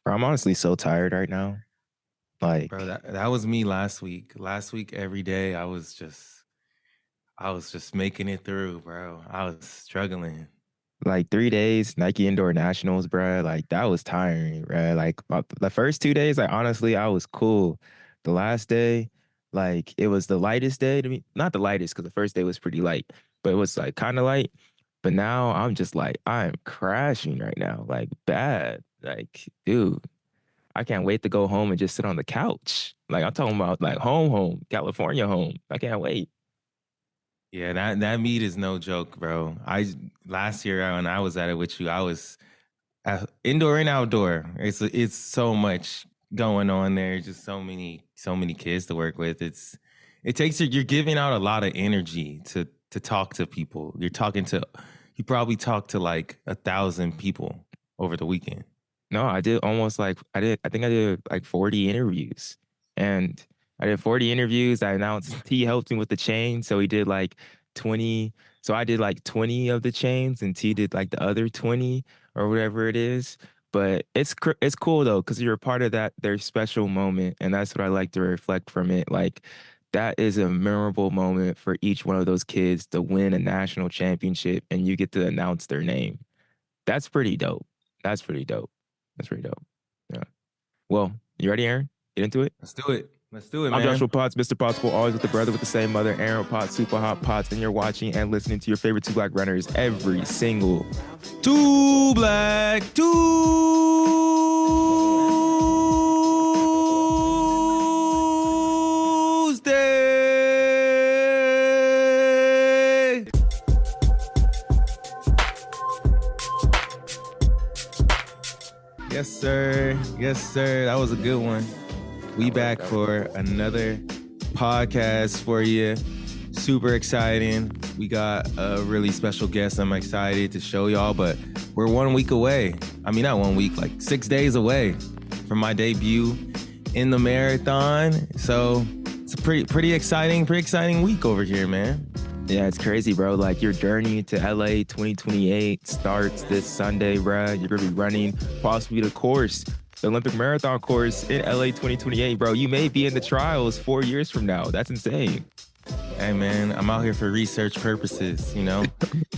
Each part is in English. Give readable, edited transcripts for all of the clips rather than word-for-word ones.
Bro, I'm honestly so tired right now. Bro, Like, that was me last week. Last week, every day, I was just making it through, bro. I was struggling. like 3 days, Nike Indoor Nationals, bro. Like that was tiring, bro. Like the first 2 days, like honestly, I was cool. The last day, like it was the lightest day to me. Not the lightest, because the first day was pretty light, but it was like kind of light. But now I'm just like, I am crashing right now, like bad. Like, dude, I can't wait to go home and just sit on the couch. Like I'm talking about like home, California home. I can't wait. Yeah, that meet is no joke, bro. I last year when I was at it with you, I was indoor and outdoor. It's so much going on there. Just so many kids to work with. It takes you're giving out a lot of energy to talk to people. You probably talked to like 1,000 people over the weekend. No, I think I did like 40 interviews. And I did 40 interviews. I announced T helped me with the chain. So he did like 20. So I did like 20 of the chains and T did like the other 20 or whatever it is. But it's cool though, because you're a part of that, their special moment. And that's what I like to reflect from it. Like that is a memorable moment for each one of those kids to win a national championship and you get to announce their name. That's pretty dope. That's pretty dope. That's pretty dope. Yeah. Well, you ready, Aaron? Get into it. Let's do it. Let's do it, I'm man. Joshua Potts, Mr. Possible, always with the brother with the same mother, Aaron Potts, Super Hot Potts, and you're watching and listening to your favorite two black runners every single Two black Tuesday. Yes, sir. Yes, sir. That was a good one. We back for another podcast for you. Super exciting. We got a really special guest. I'm excited to show y'all, but we're 1 week away. I mean, not 1 week, like 6 days away from my debut in the marathon. So it's a pretty exciting week over here, man. Yeah, it's crazy, bro. Like your journey to LA 2028 starts this Sunday, bro. You're gonna be running possibly the course, the Olympic marathon course in LA 2028, bro. You may be in the trials 4 years from now. That's insane. Hey man, I'm out here for research purposes, you know.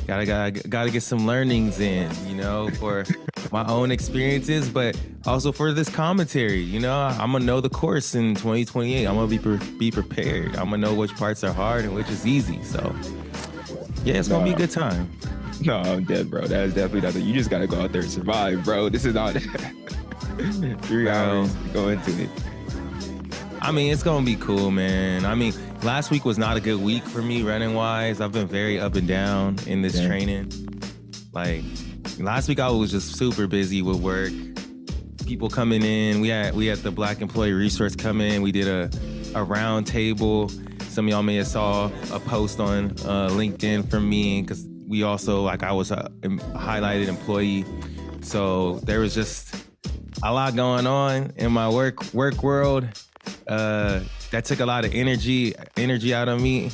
Gotta get some learnings in, you know, for my own experiences, but also for this commentary. You know, I'm gonna know the course in 2028. I'm gonna be prepared. I'm gonna know which parts are hard and which is easy. So yeah, it's gonna be a good time. No, I'm dead, bro. That is definitely nothing. You just gotta go out there and survive, bro. This is not 3 hours to go into it. I mean, it's gonna be cool, man. I mean, last week was not a good week for me running wise. I've been very up and down in this training. Like last week, I was just super busy with work. People coming in. We had the Black Employee Resource come in. We did a round table. Some of y'all may have saw a post on LinkedIn from me because we also I was a highlighted employee. So there was just a lot going on in my work world. That took a lot of energy out of me,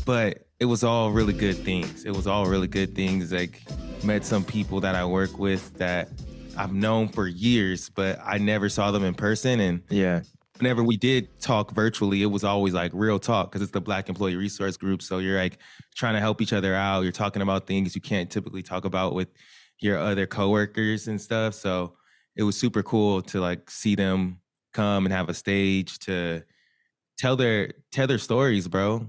but it was all really good things. Like met some people that I work with that I've known for years, but I never saw them in person. And Yeah. whenever we did talk virtually, it was always like real talk because it's the Black Employee Resource Group. So you're like trying to help each other out. You're talking about things you can't typically talk about with your other coworkers and stuff. So it was super cool to like see them come and have a stage to tell their stories, bro.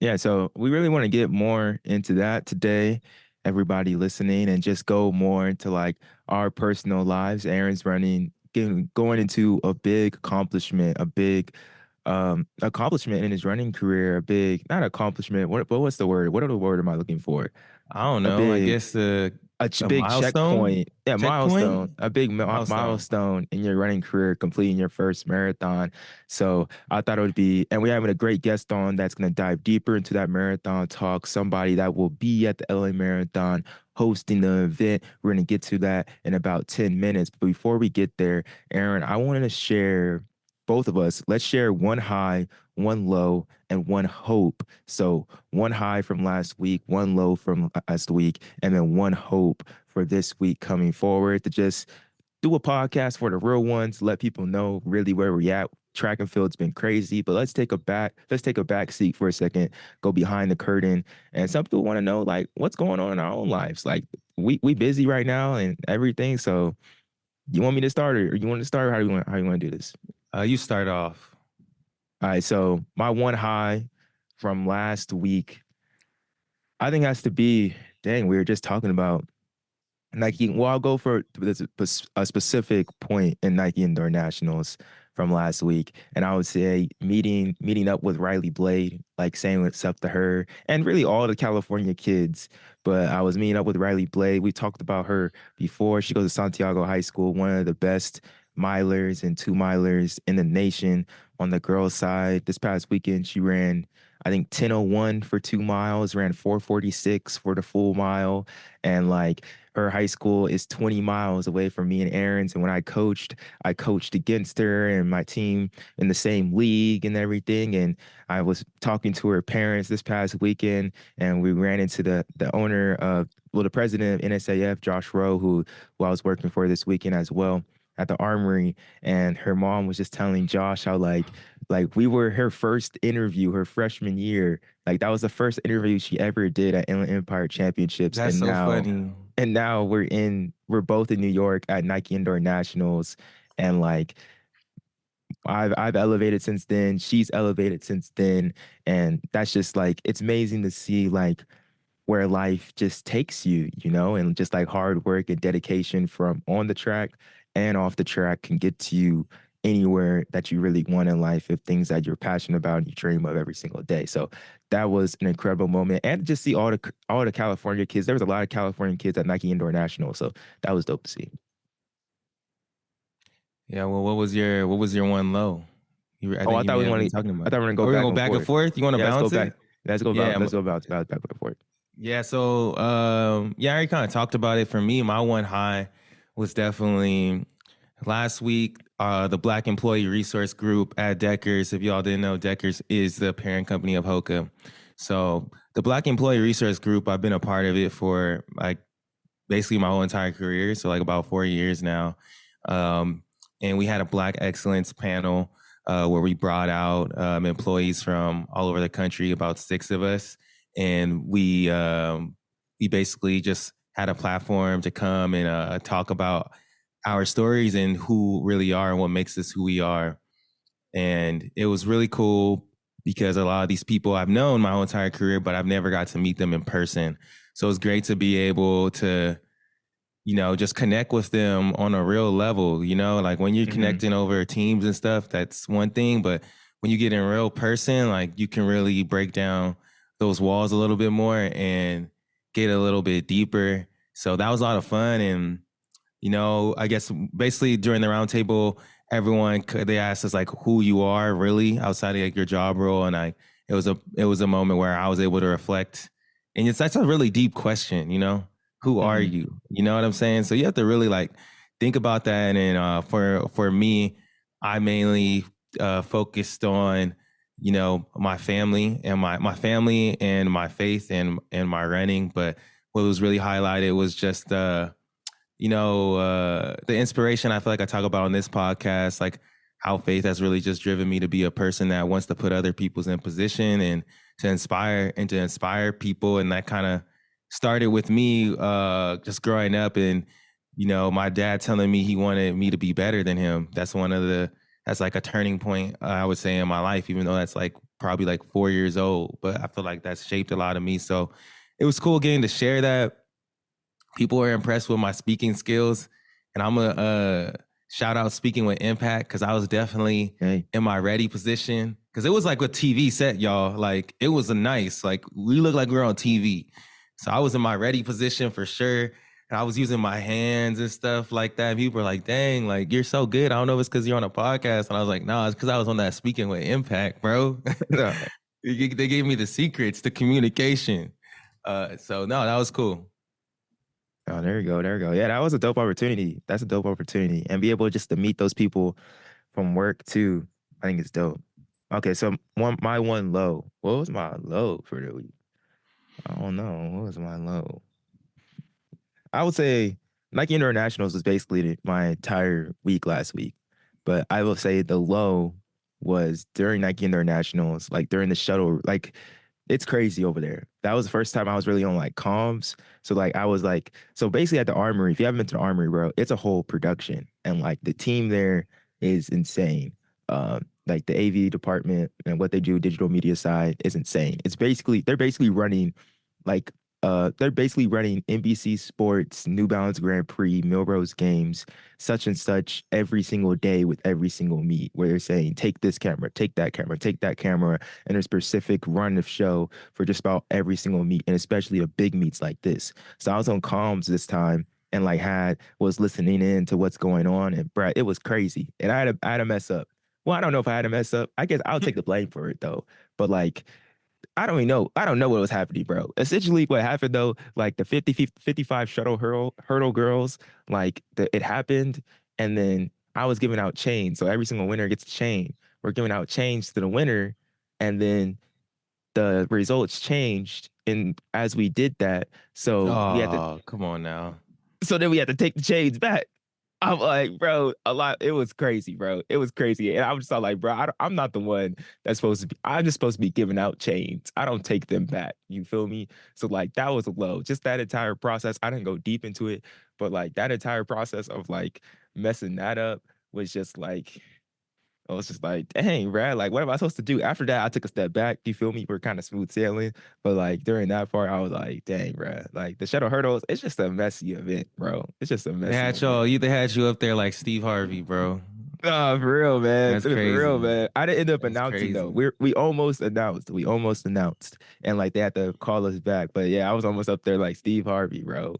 Yeah, so we really want to get more into that today, everybody listening, and just go more into like our personal lives. Aaron's going into a big accomplishment, a big accomplishment in his running career, a big, not accomplishment, what's the word? What other word am I looking for? I don't A know. I big guess a big milestone, checkpoint. Yeah, checkpoint, milestone. A big milestone. milestone in your running career, completing your first marathon. So I thought it would be, and we're having a great guest on that's going to dive deeper into that marathon talk. Somebody that will be at the LA Marathon hosting the event. We're going to get to that in about 10 minutes. But before we get there, Aaron, I wanted to share, both of us, let's share one high, one low, and one hope. So one high from last week, one low from last week, and then one hope for this week coming forward to just do a podcast for the real ones, let people know really where we're at. Track and field's been crazy, but let's take a back seat for a second, go behind the curtain. And some people want to know like what's going on in our own lives. Like we busy right now and everything. So you want me to start or you want to start? Or how you want to do this? You start off. All right. So my one high from last week, I think has to be, dang, we were just talking about Nike. Well, I'll go for a specific point in Nike Indoor Nationals from last week, and I would say meeting up with Riley Blade, like saying what's up to her, and really all the California kids. But I was meeting up with Riley Blade. We talked about her before. She goes to Santiago High School, one of the best milers and two milers in the nation on the girls' side. This past weekend, she ran, I think, 10:01 for 2 miles, ran 4:46 for the full mile, and like her high school is 20 miles away from me and Aaron's. And when I coached against her and my team in the same league and everything. And I was talking to her parents this past weekend, and we ran into the owner of, well, the president of NSAF, Josh Rowe, who I was working for this weekend as well at the Armory. And her mom was just telling Josh how like we were her first interview her freshman year. Like that was the first interview she ever did at Inland Empire Championships. That's so funny. And now we're both in New York at Nike Indoor Nationals. And like I've elevated since then. She's elevated since then. And that's just like it's amazing to see like where life just takes you, you know, and just like hard work and dedication from on the track and off the track can get you anywhere that you really want in life if things that you're passionate about and you dream of every single day. So that was an incredible moment. And just see all the California kids. There was a lot of California kids at Nike Indoor National. So that was dope to see. Yeah. Well, what was your one low? I Oh, think you may have been talking I about it. thought we are gonna go Are we back gonna go and back and forth. forth? You want to Yeah, let's go bounce back. it? Yeah. Let's go about back and forth. Yeah, so yeah, I already kind of talked about it. For me, my one high was definitely last week. The Black Employee Resource Group at Deckers. If y'all didn't know, Deckers is the parent company of Hoka. So the Black Employee Resource Group, I've been a part of it for like basically my whole entire career, so like about 4 years now. Um, and we had a Black Excellence panel where we brought out employees from all over the country, about 6 of us, and we basically just had a platform to come and talk about our stories and who really are and what makes us who we are. And it was really cool because a lot of these people I've known my whole entire career, but I've never got to meet them in person. So it's great to be able to, just connect with them on a real level. Like when you're Mm-hmm. connecting over teams and stuff, that's one thing. But when you get in real person, like you can really break down those walls a little bit more and get a little bit deeper. So that was a lot of fun. And I guess basically during the roundtable, they asked us like who you are really outside of like your job role, and it was a moment where I was able to reflect, and that's a really deep question, who are Mm-hmm. you? You know what I'm saying? So you have to really like think about that, and for me, I mainly focused on my family and my family and my faith and my running, but what was really highlighted was just the inspiration I feel like I talk about on this podcast, like how faith has really just driven me to be a person that wants to put other people's in position and to inspire people. And that kind of started with me just growing up and, my dad telling me he wanted me to be better than him. That's like a turning point, I would say, in my life, even though that's like probably like 4 years old. But I feel like that's shaped a lot of me. So it was cool getting to share that. People were impressed with my speaking skills, and I'm gonna shout out Speaking with Impact because I was definitely Hey. in my ready position because it was like a TV set, y'all. Like it was a nice, like we looked like we were on TV. So I was in my ready position for sure. And I was using my hands and stuff like that. People were like, dang, like you're so good. I don't know if it's because you're on a podcast. And I was like, no, it's because I was on that Speaking with Impact, bro. No. They gave me the secrets, the communication. So no, that was cool. Oh, there you go. There you go. Yeah, that was a dope opportunity. That's a dope opportunity. And be able just to meet those people from work too. I think it's dope. Okay, so my one low. What was my low for the week? I don't know. What was my low? I would say Nike Internationals was basically my entire week last week. But I will say the low was during Nike Internationals, like during the shuttle, like it's crazy over there. That was the first time I was really on like comms. So like I was like, so basically at the armory, if you haven't been to the armory, bro, it's a whole production. And like the team there is insane. Like the AV department and what they do, digital media side is insane. It's basically they're basically running like they're basically running NBC Sports, New Balance Grand Prix, Milrose Games, such and such every single day with every single meet, where they're saying, take this camera, take that camera, take that camera, and a specific run of show for just about every single meet, and especially the big meets like this. So I was on comms this time and like was listening in to what's going on, and bruh, it was crazy. And I had to mess up. Well, I don't know if I had to mess up. I guess I'll take the blame for it though. But like I don't even know. I don't know what was happening, bro. Essentially, what happened though, like the 55 shuttle hurdle girls, it happened, and then I was giving out chains. So every single winner gets a chain. We're giving out chains to the winner, and then the results changed. And as we did that, Oh, come on now. so then we had to take the chains back. I'm like, bro, a lot. It was crazy, bro. It was crazy, and I was just all like, bro, I'm not the one that's supposed to be. I'm just supposed to be giving out chains. I don't take them back. You feel me? So like that was a low. Just that entire process. I didn't go deep into it, but like that entire process of like messing that up was just like I was just like, dang, Brad, like, what am I supposed to do? After that, I took a step back. You feel me? We're kind of smooth sailing. But like during that part, I was like, dang, Brad, like the shuttle hurdles, it's just a messy event, bro. It's just a They messy had event. they had you up there like Steve Harvey, bro. Oh, for real, man. That's For real, crazy. man. I didn't end up That's announcing though. crazy. We almost announced. We almost announced. And like they had to call us back. But yeah, I was almost up there like Steve Harvey, bro.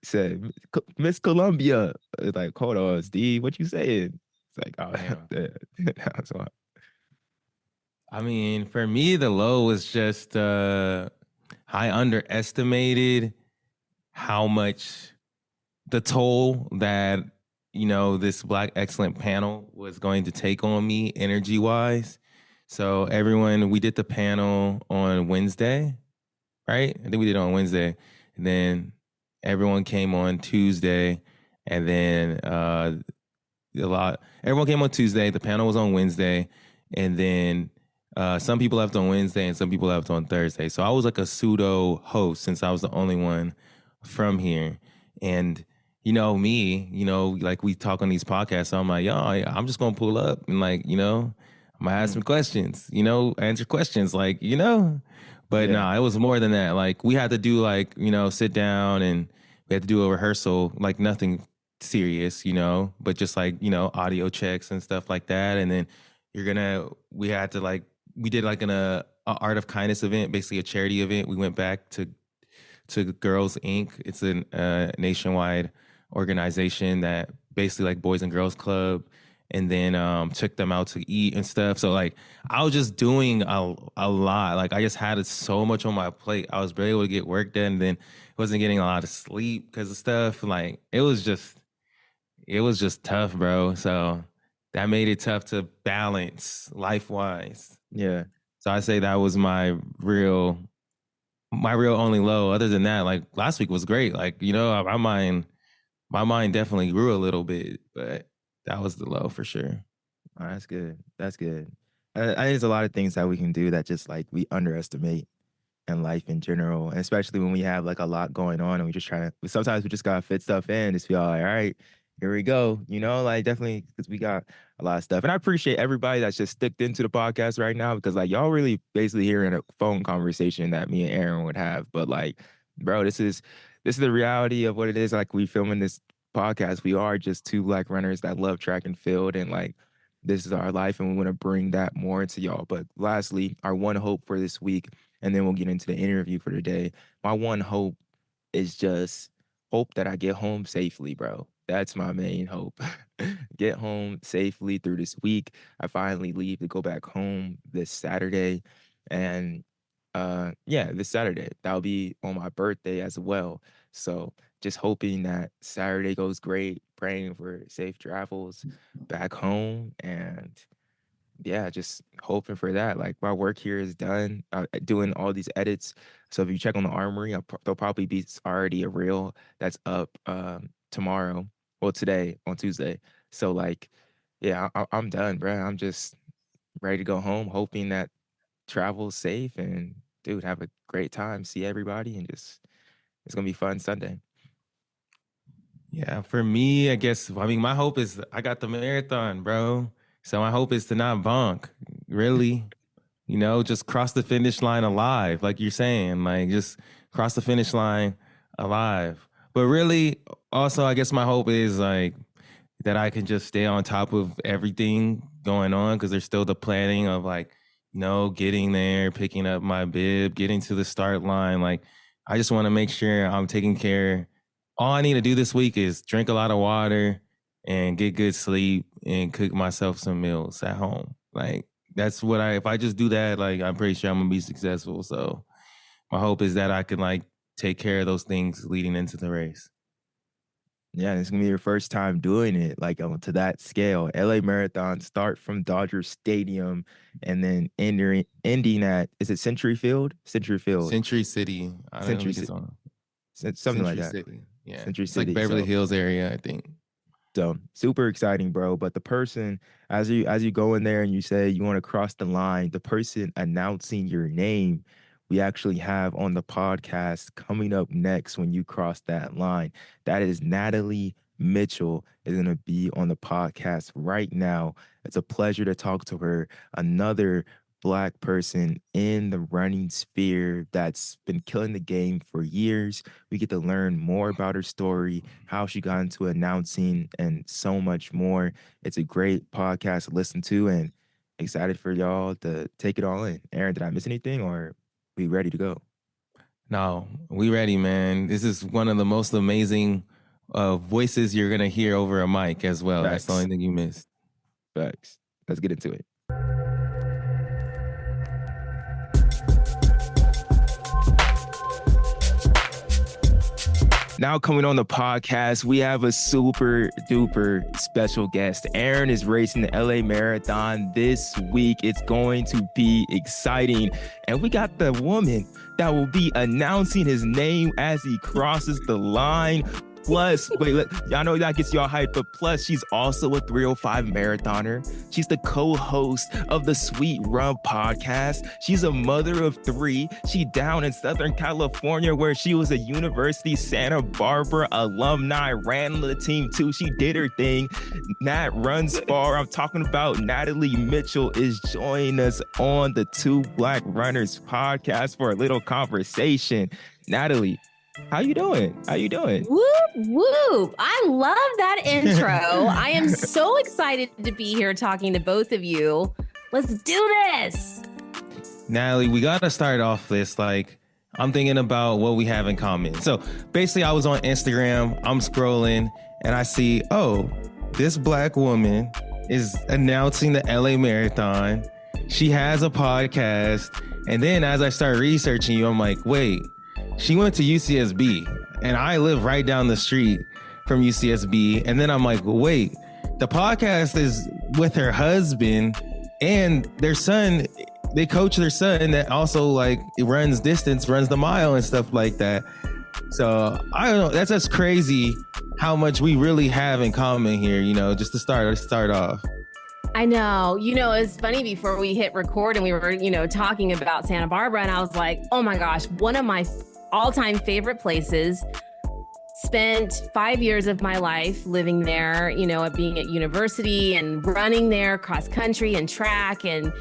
Said Miss Columbia. It's like, hold on, Steve, what you saying? It's like, oh, Damn. that's why. I mean, for me, the low was just I underestimated how much the toll that this Black Excellent panel was going to take on me energy wise. So everyone, we did the panel on Wednesday, right? I think we did it on Wednesday, and then everyone came on Tuesday, and then everyone came on Tuesday. The panel was on Wednesday, and then some people left on Wednesday and some people left on Thursday. So I was like a pseudo host since I was the only one from here. And me, like we talk on these podcasts. So I'm like, yo, I'm just gonna pull up and like, I'm gonna ask some Mm, questions, answer questions, like, But yeah. nah, it was more than that. Like we had to do like, sit down and we had to do a rehearsal, like nothing serious, but just like, audio checks and stuff like that. And then we had to like, we did like a Art of Kindness event, basically a charity event. We went back to Girls Inc. It's a nationwide organization that basically like Boys and Girls Club, and then took them out to eat and stuff. So like I was just doing a lot. Like I just had so much on my plate. I was barely able to get work done, and then wasn't getting a lot of sleep because of stuff. Like it was just tough, bro. So that made it tough to balance life wise. Yeah. So I say that was my real only low. Other than that, like last week was great. Like my mind definitely grew a little bit, but that was the low for sure. Oh, that's good. That's good. I think there's a lot of things that we can do that just like we underestimate in life in general, and especially when we have like a lot going on and we just try to. Sometimes we just gotta fit stuff in. Just feel like, all right, here we go. Like definitely because we got a lot of stuff, and I appreciate everybody that's just sticked into the podcast right now because like y'all really basically hearing a phone conversation that me and Aaron would have. But like, bro, this is the reality of what it is. Like we filming this podcast, we are just two black runners that love track and field, and like this is our life, and we want to bring that more into y'all. But lastly, our one hope for this week, and then we'll get into the interview for today. My one hope is just hope that I get home safely, bro. That's my main hope. Get home safely through this week. I finally leave to go back home this Saturday. And yeah, this Saturday. That'll be on my birthday as well. So just hoping that Saturday goes great, praying for safe travels back home, and yeah, just hoping for that. Like my work here is done, doing all these edits. So if you check on the Armory, there'll probably be already a reel that's up tomorrow. Well, today on Tuesday. So like, yeah, I'm done, bro. I'm just ready to go home, hoping that travel's safe and dude, have a great time, see everybody, and just it's gonna be fun Sunday. Yeah, for me, I guess, I mean, my hope is I got the marathon, bro. So my hope is to not bonk, really. Just cross the finish line alive, like you're saying, like just cross the finish line alive. But really, also, I guess my hope is like that I can just stay on top of everything going on because there's still the planning of like, getting there, picking up my bib, getting to the start line. Like, I just want to make sure I'm taking care. All I need to do this week is drink a lot of water and get good sleep and cook myself some meals at home. Like, that's what if I just do that, like, I'm pretty sure I'm gonna be successful. So my hope is that I can like take care of those things leading into the race. Yeah, it's gonna be your first time doing it, like to that scale. LA Marathon start from Dodger Stadium and then ending at is it Century Field? Century Field. Century City. I don't Century think it's on. something like Century that. City. Yeah. Century It's like City. Beverly So Hills area, I think. So super exciting, bro. But the person, as you go in there and you say you want to cross the line, the person announcing your name, we actually have on the podcast coming up next when you cross that line. That is Natalie Mitchell is going to be on the podcast right now. It's a pleasure to talk to her. Another Black person in the running sphere that's been killing the game for years. We get to learn more about her story, how she got into announcing, and so much more. It's a great podcast to listen to, and excited for y'all to take it all in. Aaron, did I miss anything, or we ready to go? No, we ready, man. This is one of the most amazing voices you're gonna hear over a mic as well. That's the Facts. only thing you missed. Facts. Let's get into it. Now coming on the podcast, we have a super duper special guest. Aaron is racing the LA Marathon this week. It's going to be exciting. And we got the woman that will be announcing his name as he crosses the line. Plus, y'all know that gets y'all hyped, but plus she's also a 305 marathoner. She's the co-host of the Sweet Run podcast. She's a mother of three. She down in Southern California where she was a University Santa Barbara alumni, ran the team too. She did her thing. Nat runs far. I'm talking about Natalie Mitchell is joining us on the Two Black Runners podcast for a little conversation. Natalie, how you doing? How you doing? Whoop, whoop. I love that intro. I am so excited to be here talking to both of you. Let's do this. Natalie, we got to start off this. Like, I'm thinking about what we have in common. So basically, I was on Instagram, I'm scrolling, and I see, oh, this Black woman is announcing the LA Marathon. She has a podcast. And then as I start researching you, I'm like, wait, she went to UCSB and I live right down the street from UCSB. And then I'm like, wait, the podcast is with her husband and their son. They coach their son that also like runs distance, runs the mile and stuff like that. So I don't know. That's just crazy how much we really have in common here, just to start off. I know. It's funny before we hit record and we were, talking about Santa Barbara and I was like, oh my gosh, one of my all-time favorite places. Spent 5 years of my life living there, being at university and running there cross country and track. And,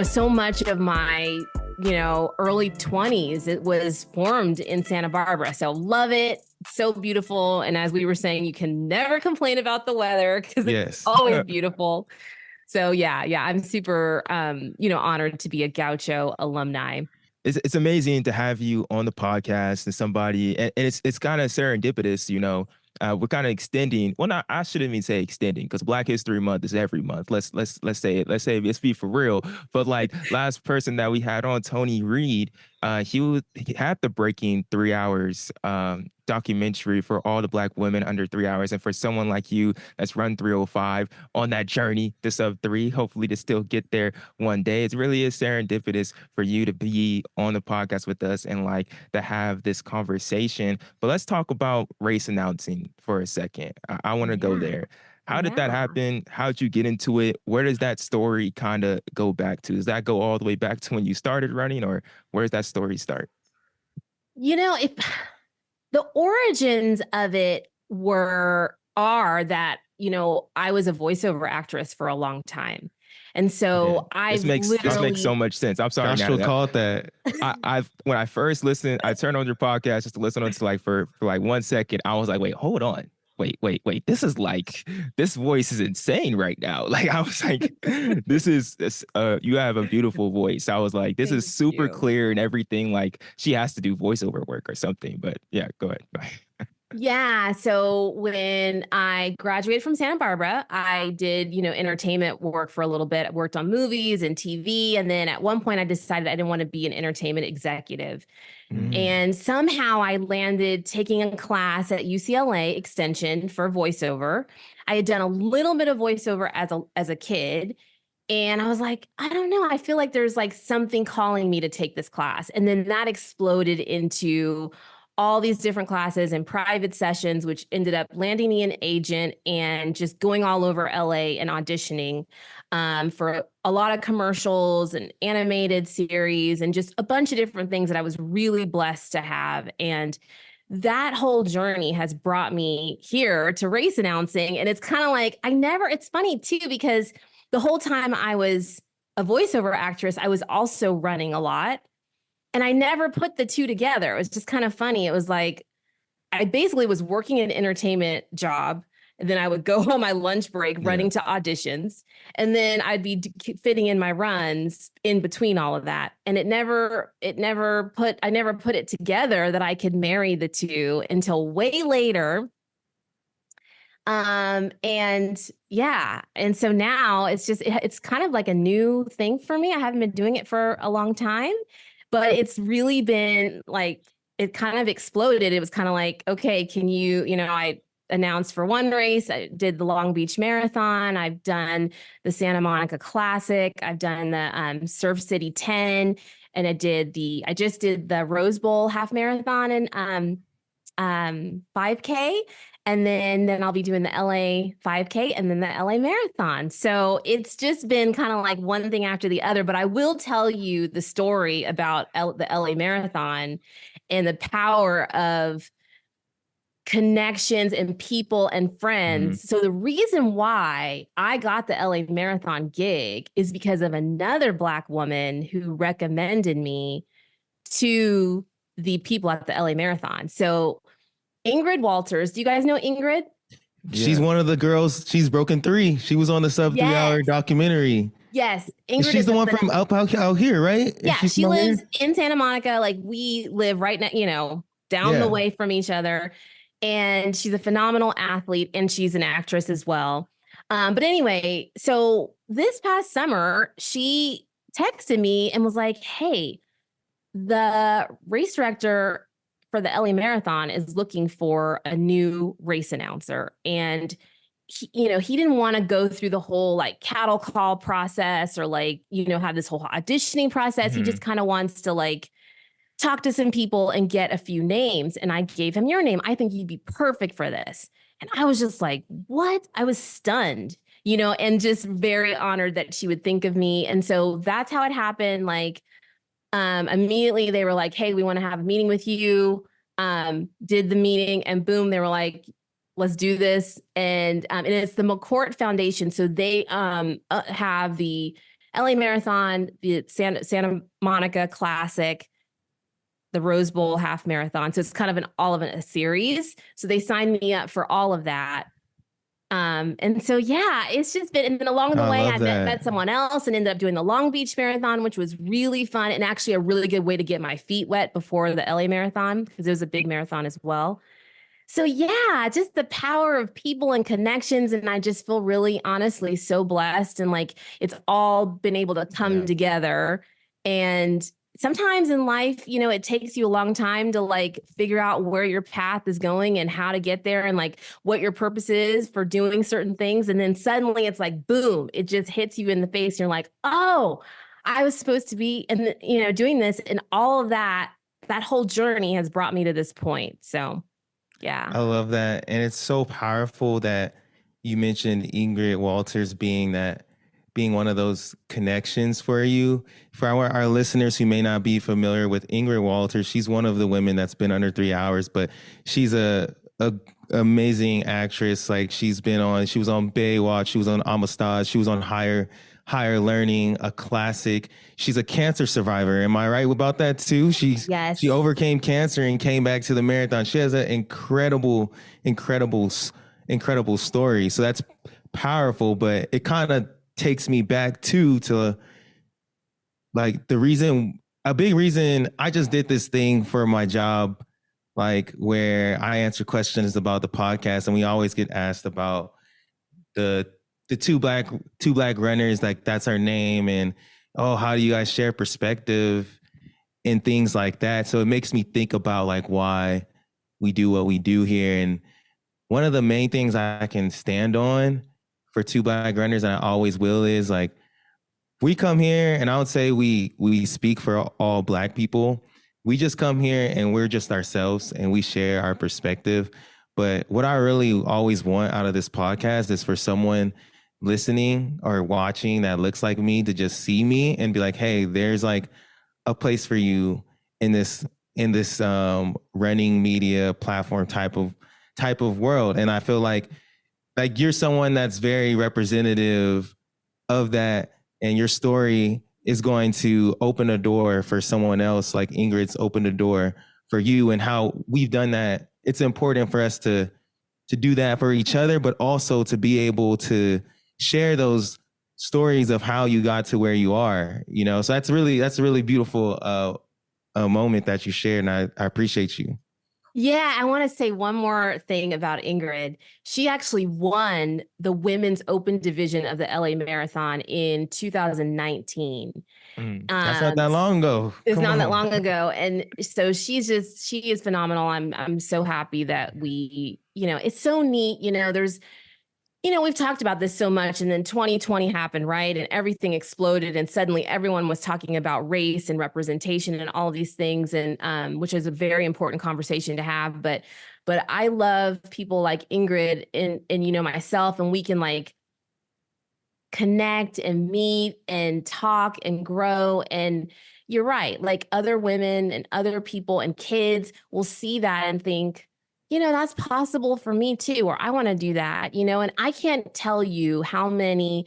so much of my, early 20s, it was formed in Santa Barbara. So love it. So beautiful. And as we were saying, you can never complain about the weather because it's always beautiful. So yeah, I'm super, honored to be a Gaucho alumni. It's amazing to have you on the podcast and somebody, and it's kind of serendipitous, we're kind of extending. Well, not I shouldn't even say extending because Black History Month is every month. Let's say it. Let's be for real. But like last person that we had on, Tony Reed, he had the Breaking 3 Hours documentary for all the Black women under 3 hours, and for someone like you that's run 305 on that journey to sub 3, hopefully to still get there one day. It really is serendipitous for you to be on the podcast with us and like to have this conversation. But let's talk about race announcing for a second. I want to go Yeah. there. How did that Yeah. happen? How did you get into it? Where does that story kind of go back to? Does that go all the way back to when you started running, or where does that story start? If the origins of it are that, I was a voiceover actress for a long time. And so This I've makes so much sense. I'm sorry, Joshua Natalie. called that. I've when I first listened, I turned on your podcast just to listen on to like for like 1 second. I was like, wait, hold on. Wait. This voice is insane right now. Like I was like, you have a beautiful voice. I was like, this is Thank super you. clear and everything. Like she has to do voiceover work or something. But yeah, go ahead. Yeah. So when I graduated from Santa Barbara, I did, entertainment work for a little bit. I worked on movies and TV. And then at one point I decided I didn't want to be an entertainment executive. And somehow I landed taking a class at UCLA Extension for voiceover. I had done a little bit of voiceover as a kid. And I was like, I don't know. I feel like there's like something calling me to take this class. And then that exploded into all these different classes and private sessions, which ended up landing me an agent and just going all over LA and auditioning for a lot of commercials and animated series and just a bunch of different things that I was really blessed to have. And that whole journey has brought me here to race announcing. And it's kind of like, it's funny too, because the whole time I was a voiceover actress, I was also running a lot. And I never put the two together. It was just kind of funny. It was like, I basically was working an entertainment job. And then I would go on my lunch break running to auditions. And then I'd be fitting in my runs in between all of that. And I never put it together that I could marry the two until way later. And so now it's kind of like a new thing for me. I haven't been doing it for a long time, but it's really been like, it kind of exploded. It was kind of like, okay, I announced for one race. I did the Long Beach Marathon. I've done the Santa Monica Classic. I've done the Surf City 10. And I just did the Rose Bowl half marathon and 5K. And then I'll be doing the LA 5K and then the LA Marathon. So it's just been kind of like one thing after the other. But I will tell you the story about the LA Marathon and the power of connections and people and friends. So the reason why I got the LA Marathon gig is because of another Black woman who recommended me to the people at the LA Marathon. So Ingrid Walters. Do you guys know Ingrid? She's one of the girls. She's broken 3. She was on the sub 3 hour documentary. Yes. Ingrid she's the one from out here, right? Yeah. She lives in Santa Monica. Like we live right now, down the way from each other. And she's a phenomenal athlete and she's an actress as well. But anyway, so this past summer, she texted me and was like, hey, the race director for the LA Marathon is looking for a new race announcer. And he didn't want to go through the whole like cattle call process or like, have this whole auditioning process. He just kind of wants to like talk to some people and get a few names. And I gave him your name. I think you'd be perfect for this. And I was just like, what? I was stunned, and just very honored that she would think of me. And so that's how it happened. Like, immediately they were like, hey, we want to have a meeting with you. Did the meeting and boom, they were like, let's do this. And it's the McCourt Foundation. So they have the LA Marathon, the Santa Monica Classic, the Rose Bowl half marathon. So it's kind of all of a series. So they signed me up for all of that. And so, it's just been, and then along the way, I met someone else and ended up doing the Long Beach Marathon, which was really fun and actually a really good way to get my feet wet before the LA Marathon, because it was a big marathon as well. So just the power of people and connections. And I just feel really, honestly, so blessed. And like, it's all been able to come together. And sometimes in life, it takes you a long time to like figure out where your path is going and how to get there and like what your purpose is for doing certain things. And then suddenly it's like, boom, it just hits you in the face. And you're like, oh, I was supposed to be, and doing this, and all of that whole journey has brought me to this point. So, yeah. I love that. And it's so powerful that you mentioned Ingrid Walters being one of those connections for you. For our listeners who may not be familiar with Ingrid Walters, she's one of the women that's been under 3 hours, but she's a amazing actress. Like she was on Baywatch, she was on Amistad, she was on Higher Learning, a classic. She's a cancer survivor. Am I right about that too? She overcame cancer and came back to the marathon. She has an incredible story. So that's powerful, but it kind of takes me back to like a big reason I just did this thing for my job, like where I answer questions about the podcast, and we always get asked about the two black runners, like that's our name, and how do you guys share perspective and things like that. So it makes me think about like why we do what we do here. And one of the main things I can stand on for two black runners, and I always will, is like we come here, and I would say we speak for all black people. We just come here and we're just ourselves and we share our perspective. But what I really always want out of this podcast is for someone listening or watching that looks like me to just see me and be like, hey, there's like a place for you in this running media platform type of world. And I feel like you're someone that's very representative of that, and your story is going to open a door for someone else, like Ingrid's opened a door for you, and how we've done that. It's important for us to do that for each other, but also to be able to share those stories of how you got to where you are, So that's a really beautiful moment that you shared, and I appreciate you. Yeah, I want to say one more thing about Ingrid. She actually won the women's open division of the LA Marathon in 2019. That's not that long ago. It's not that long ago. And so she is phenomenal. I'm so happy that it's so neat. We've talked about this so much, and then 2020 happened, right? And everything exploded, and suddenly everyone was talking about race and representation and all of these things, and which is a very important conversation to have. But I love people like Ingrid and myself, and we can like connect and meet and talk and grow. And you're right, like other women and other people and kids will see that and think, that's possible for me too, or I want to do that, and I can't tell you how many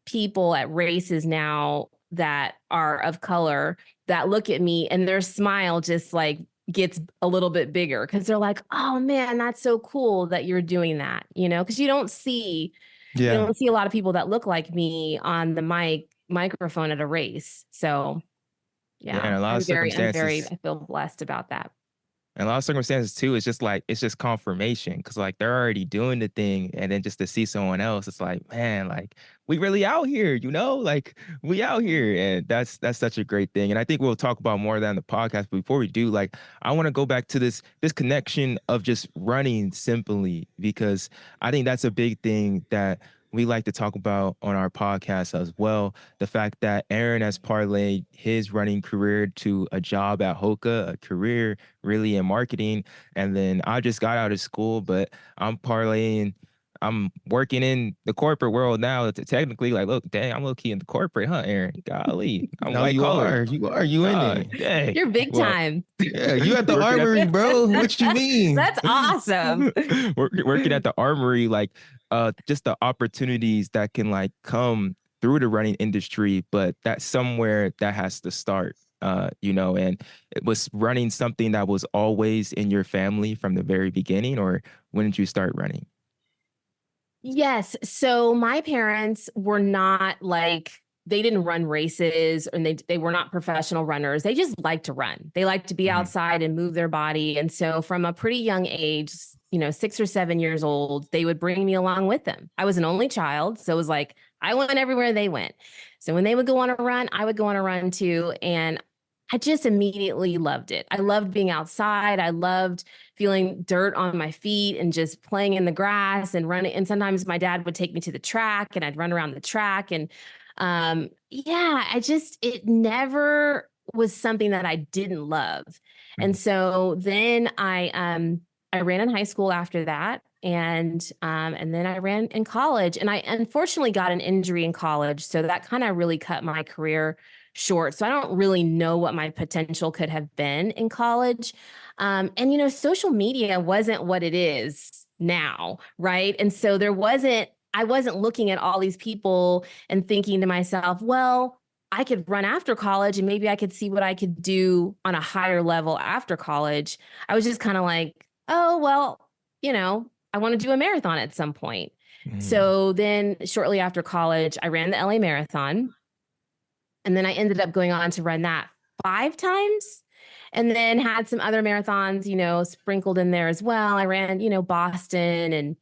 people at races now that are of color that look at me and their smile just like gets a little bit bigger because they're like, oh man, that's so cool that you're doing that, because you don't see a lot of people that look like me on the microphone at a race. So yeah, and a lot of circumstances, I feel blessed about that. And a lot of circumstances too, it's just confirmation, because like they're already doing the thing, and then just to see someone else, it's like, man, like we really out here, like we out here, and that's such a great thing. And I think we'll talk about more of that in the podcast. But before we do, like I want to go back to this connection of just running simply, because I think that's a big thing that we like to talk about on our podcast as well. The fact that Aaron has parlayed his running career to a job at Hoka, a career really in marketing. And then I just got out of school, but I'm working in the corporate world now. Technically, like, look, dang, I'm low key in the corporate, huh, Aaron? Golly, I'm no, you are in it. Dang. You're big time. Yeah, you at the Armory, bro. What you mean? That's awesome. Working at the Armory, like, just the opportunities that can like come through the running industry, but that's somewhere that has to start. And it was running something that was always in your family from the very beginning, or when did you start running? Yes. So my parents were not like, they didn't run races, and they were not professional runners. They just liked to run. They liked to be outside and move their body. And so from a pretty young age, 6 or 7 years old, they would bring me along with them. I was an only child. So it was like, I went everywhere they went. So when they would go on a run, I would go on a run too. And I just immediately loved it. I loved being outside. I loved feeling dirt on my feet and just playing in the grass and running. And sometimes my dad would take me to the track and I'd run around the track. And yeah, it never was something that I didn't love. And so then I ran in high school after that. And then I ran in college, and I unfortunately got an injury in college. So that kind of really cut my career short. So I don't really know what my potential could have been in college. And, social media wasn't what it is now, right? And so I wasn't looking at all these people and thinking to myself, well, I could run after college and maybe I could see what I could do on a higher level after college. I was just kind of like, oh, well, I want to do a marathon at some point. So then shortly after college, I ran the LA Marathon. And then I ended up going on to run that 5 times and then had some other marathons, sprinkled in there as well. I ran, Boston and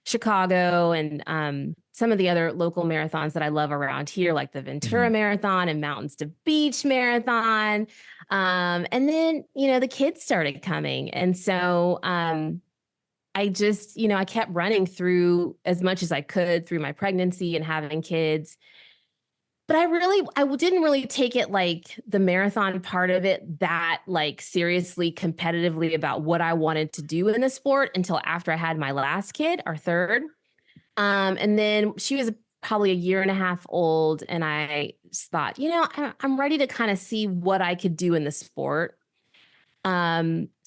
Chicago and some of the other local marathons that I love around here, like the Ventura Marathon and Mountains to Beach Marathon. And then, the kids started coming. And so I just, I kept running through as much as I could through my pregnancy and having kids. But I didn't really take it like the marathon part of it that like seriously competitively about what I wanted to do in the sport until after I had my last kid, our third. And then she was probably a year and a half old. And I just thought, I'm ready to kind of see what I could do in the sport. So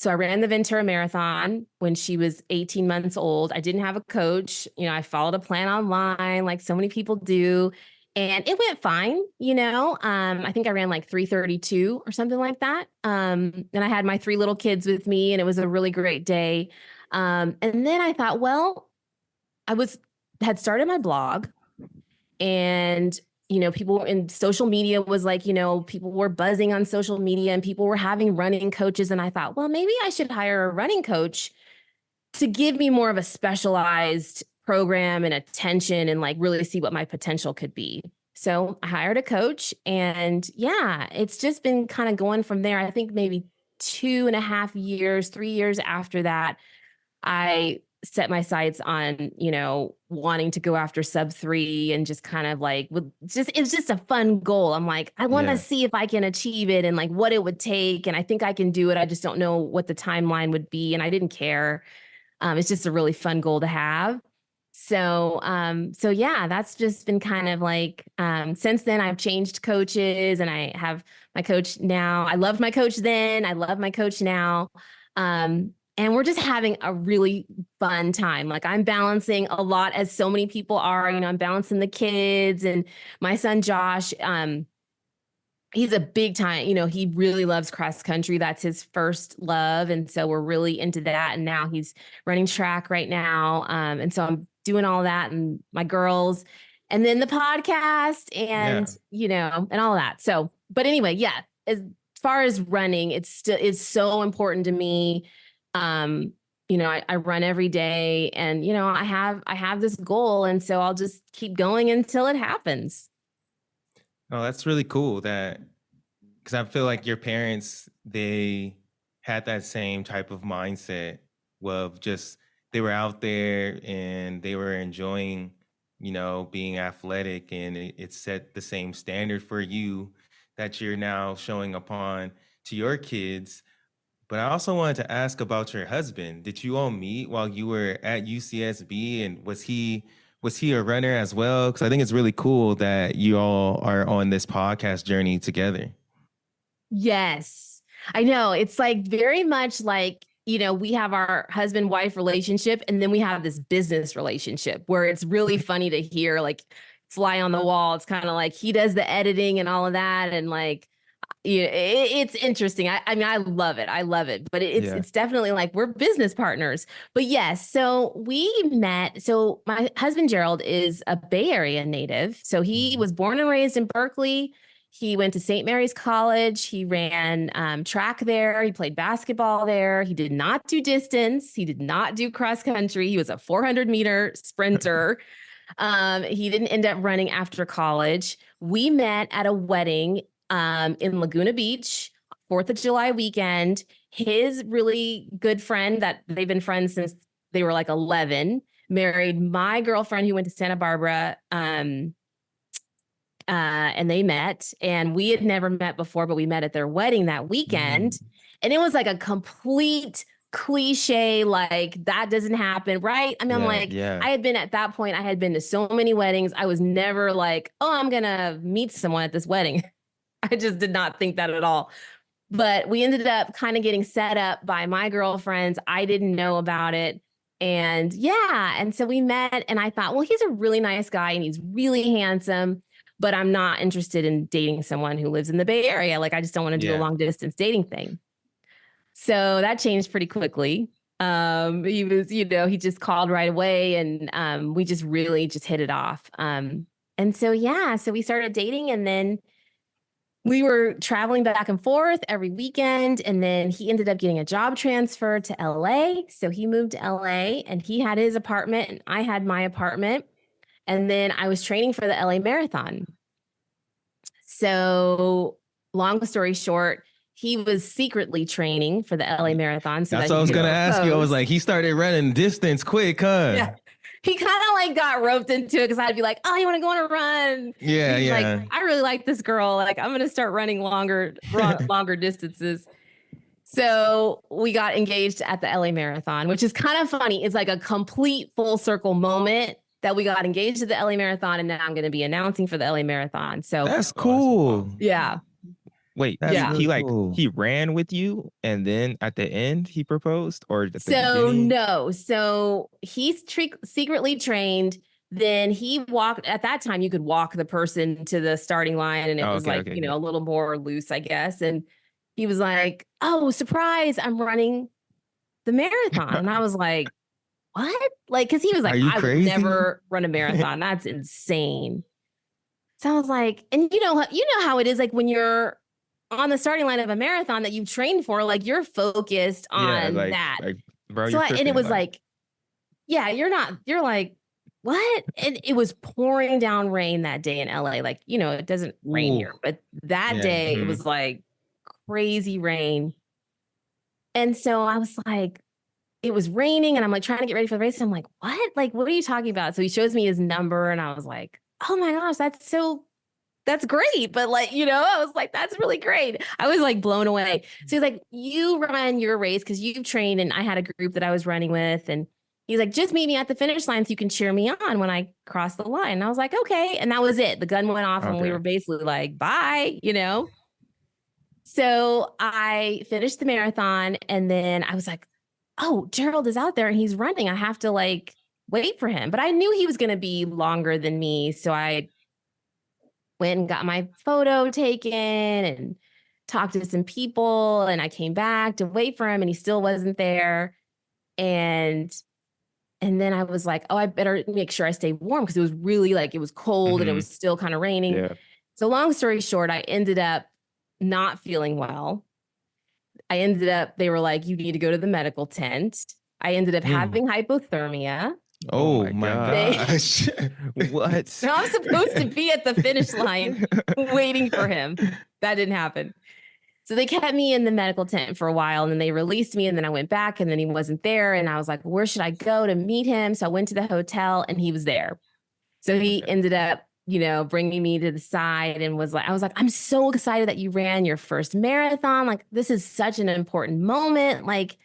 I ran the Ventura Marathon when she was 18 months old. I didn't have a coach. I followed a plan online like so many people do. And it went fine, I think I ran like 3:32 or something like that. And I had my 3 little kids with me and it was a really great day. And then I thought, well, had started my blog and, people in social media was like, people were buzzing on social media and people were having running coaches. And I thought, well, maybe I should hire a running coach to give me more of a specialized program and attention and like really see what my potential could be. So I hired a coach and yeah, it's just been kind of going from there. I think maybe 2.5 years, 3 years after that, I set my sights on, wanting to go after sub 3 and just kind of like, it's just a fun goal. I'm like, I want to see if I can achieve it and like what it would take. And I think I can do it. I just don't know what the timeline would be. And I didn't care. It's just a really fun goal to have. So yeah, that's just been kind of like, since then I've changed coaches and I have my coach now. I loved my coach then. I love my coach now. And we're just having a really fun time. Like I'm balancing a lot as so many people are, I'm balancing the kids and my son, Josh, he's a big time, he really loves cross country. That's his first love. And so we're really into that. And now he's running track right now. And so I'm doing all that and my girls and then the podcast and, and all that. So, but anyway, yeah, as far as running, it's so important to me. I run every day and, I have this goal. And so I'll just keep going until it happens. Oh, that's really cool because I feel like your parents, they had that same type of mindset of just, they were out there and they were enjoying, being athletic, and it set the same standard for you that you're now showing upon to your kids. But I also wanted to ask about your husband. Did you all meet while you were at UCSB, and was he a runner as well? Because I think it's really cool that you all are on this podcast journey together. Yes, I know. It's like very much like, we have our husband-wife relationship and then we have this business relationship where it's really funny to hear like fly on the wall. It's kind of like he does the editing and all of that. And like, it's interesting. I mean, I love it. But it's definitely like we're business partners. But yes, so we met. So my husband, Gerald, is a Bay Area native. So he was born and raised in Berkeley. He went to St. Mary's College. He ran track there. He played basketball there. He did not do distance. He did not do cross country. He was a 400-meter sprinter. He didn't end up running after college. We met at a wedding in Laguna Beach 4th of July weekend. His really good friend that they've been friends since they were like 11 married my girlfriend who went to Santa Barbara. And they met, and we had never met before, but we met at their wedding that weekend. And it was like a complete cliche, like that doesn't happen, right? I mean, I'm like, I had been at that point, I had been to so many weddings. I was never like, oh, I'm gonna meet someone at this wedding. I just did not think that at all. But we ended up kind of getting set up by my girlfriends. I didn't know about it. And yeah, and so we met, and I thought, well, he's a really nice guy and he's really handsome, but I'm not interested in dating someone who lives in the Bay Area. Like, I just don't want to do a long distance dating thing. So that changed pretty quickly. He was, he just called right away, and we just really just hit it off. And so, so we started dating, and then we were traveling back and forth every weekend. And then he ended up getting a job transfer to LA. So he moved to LA, and he had his apartment and I had my apartment. And then I was training for the LA Marathon. So long story short, he was secretly training for the LA Marathon. So that's what I was going to ask you. I was like, he started running distance quick, huh? Yeah. He kind of like got roped into it because I'd be like, oh, you want to go on a run? Yeah, yeah. Like, I really like this girl. Like, I'm going to start running longer distances. So we got engaged at the LA Marathon, which is kind of funny. It's like a complete full circle moment that we got engaged at the LA Marathon, and now I'm going to be announcing for the LA Marathon. So that's cool. Yeah. Wait, he ran with you, and then at the end he proposed, or at the beginning? No. So he's secretly trained. Then he walked. At that time, you could walk the person to the starting line, and it was a little more loose, I guess. And he was like, "Oh, surprise! I'm running the marathon," and I was like, "What?" Like, because he was like, "I would never run a marathon. That's insane." So I was like, and you know how it is, like when you're on the starting line of a marathon that you've trained for, like you're focused on that. Like, bro, so and it was like, you're like, what? And it was pouring down rain that day in LA. Like, it doesn't rain here, but that day it was like crazy rain. And so I was like, it was raining, and I'm like trying to get ready for the race. And I'm like, what? Like, what are you talking about? So he shows me his number, and I was like, oh my gosh, that's great. But like, I was like, that's really great. I was like blown away. So he's like, you run your race because you've trained. And I had a group that I was running with. And he's like, just meet me at the finish line so you can cheer me on when I cross the line. And I was like, okay. And that was it. The gun went off and we were basically like, bye, So I finished the marathon, and then I was like, oh, Gerald is out there and he's running. I have to like wait for him. But I knew he was going to be longer than me. So I went and got my photo taken and talked to some people, and I came back to wait for him, and he still wasn't there. And then I was like, oh, I better make sure I stay warm, because it was really like, it was cold and it was still kind of raining. Yeah. So long story short, I ended up not feeling well. They were like, you need to go to the medical tent. I ended up having hypothermia. Oh my gosh. What? So I'm supposed to be at the finish line waiting for him. That didn't happen. So they kept me in the medical tent for a while, and then they released me, and then I went back, and then he wasn't there. And I was like, where should I go to meet him? So I went to the hotel, and he was there. So he ended up, bringing me to the side and I was like, I'm so excited that you ran your first marathon. Like, this is such an important moment. Like,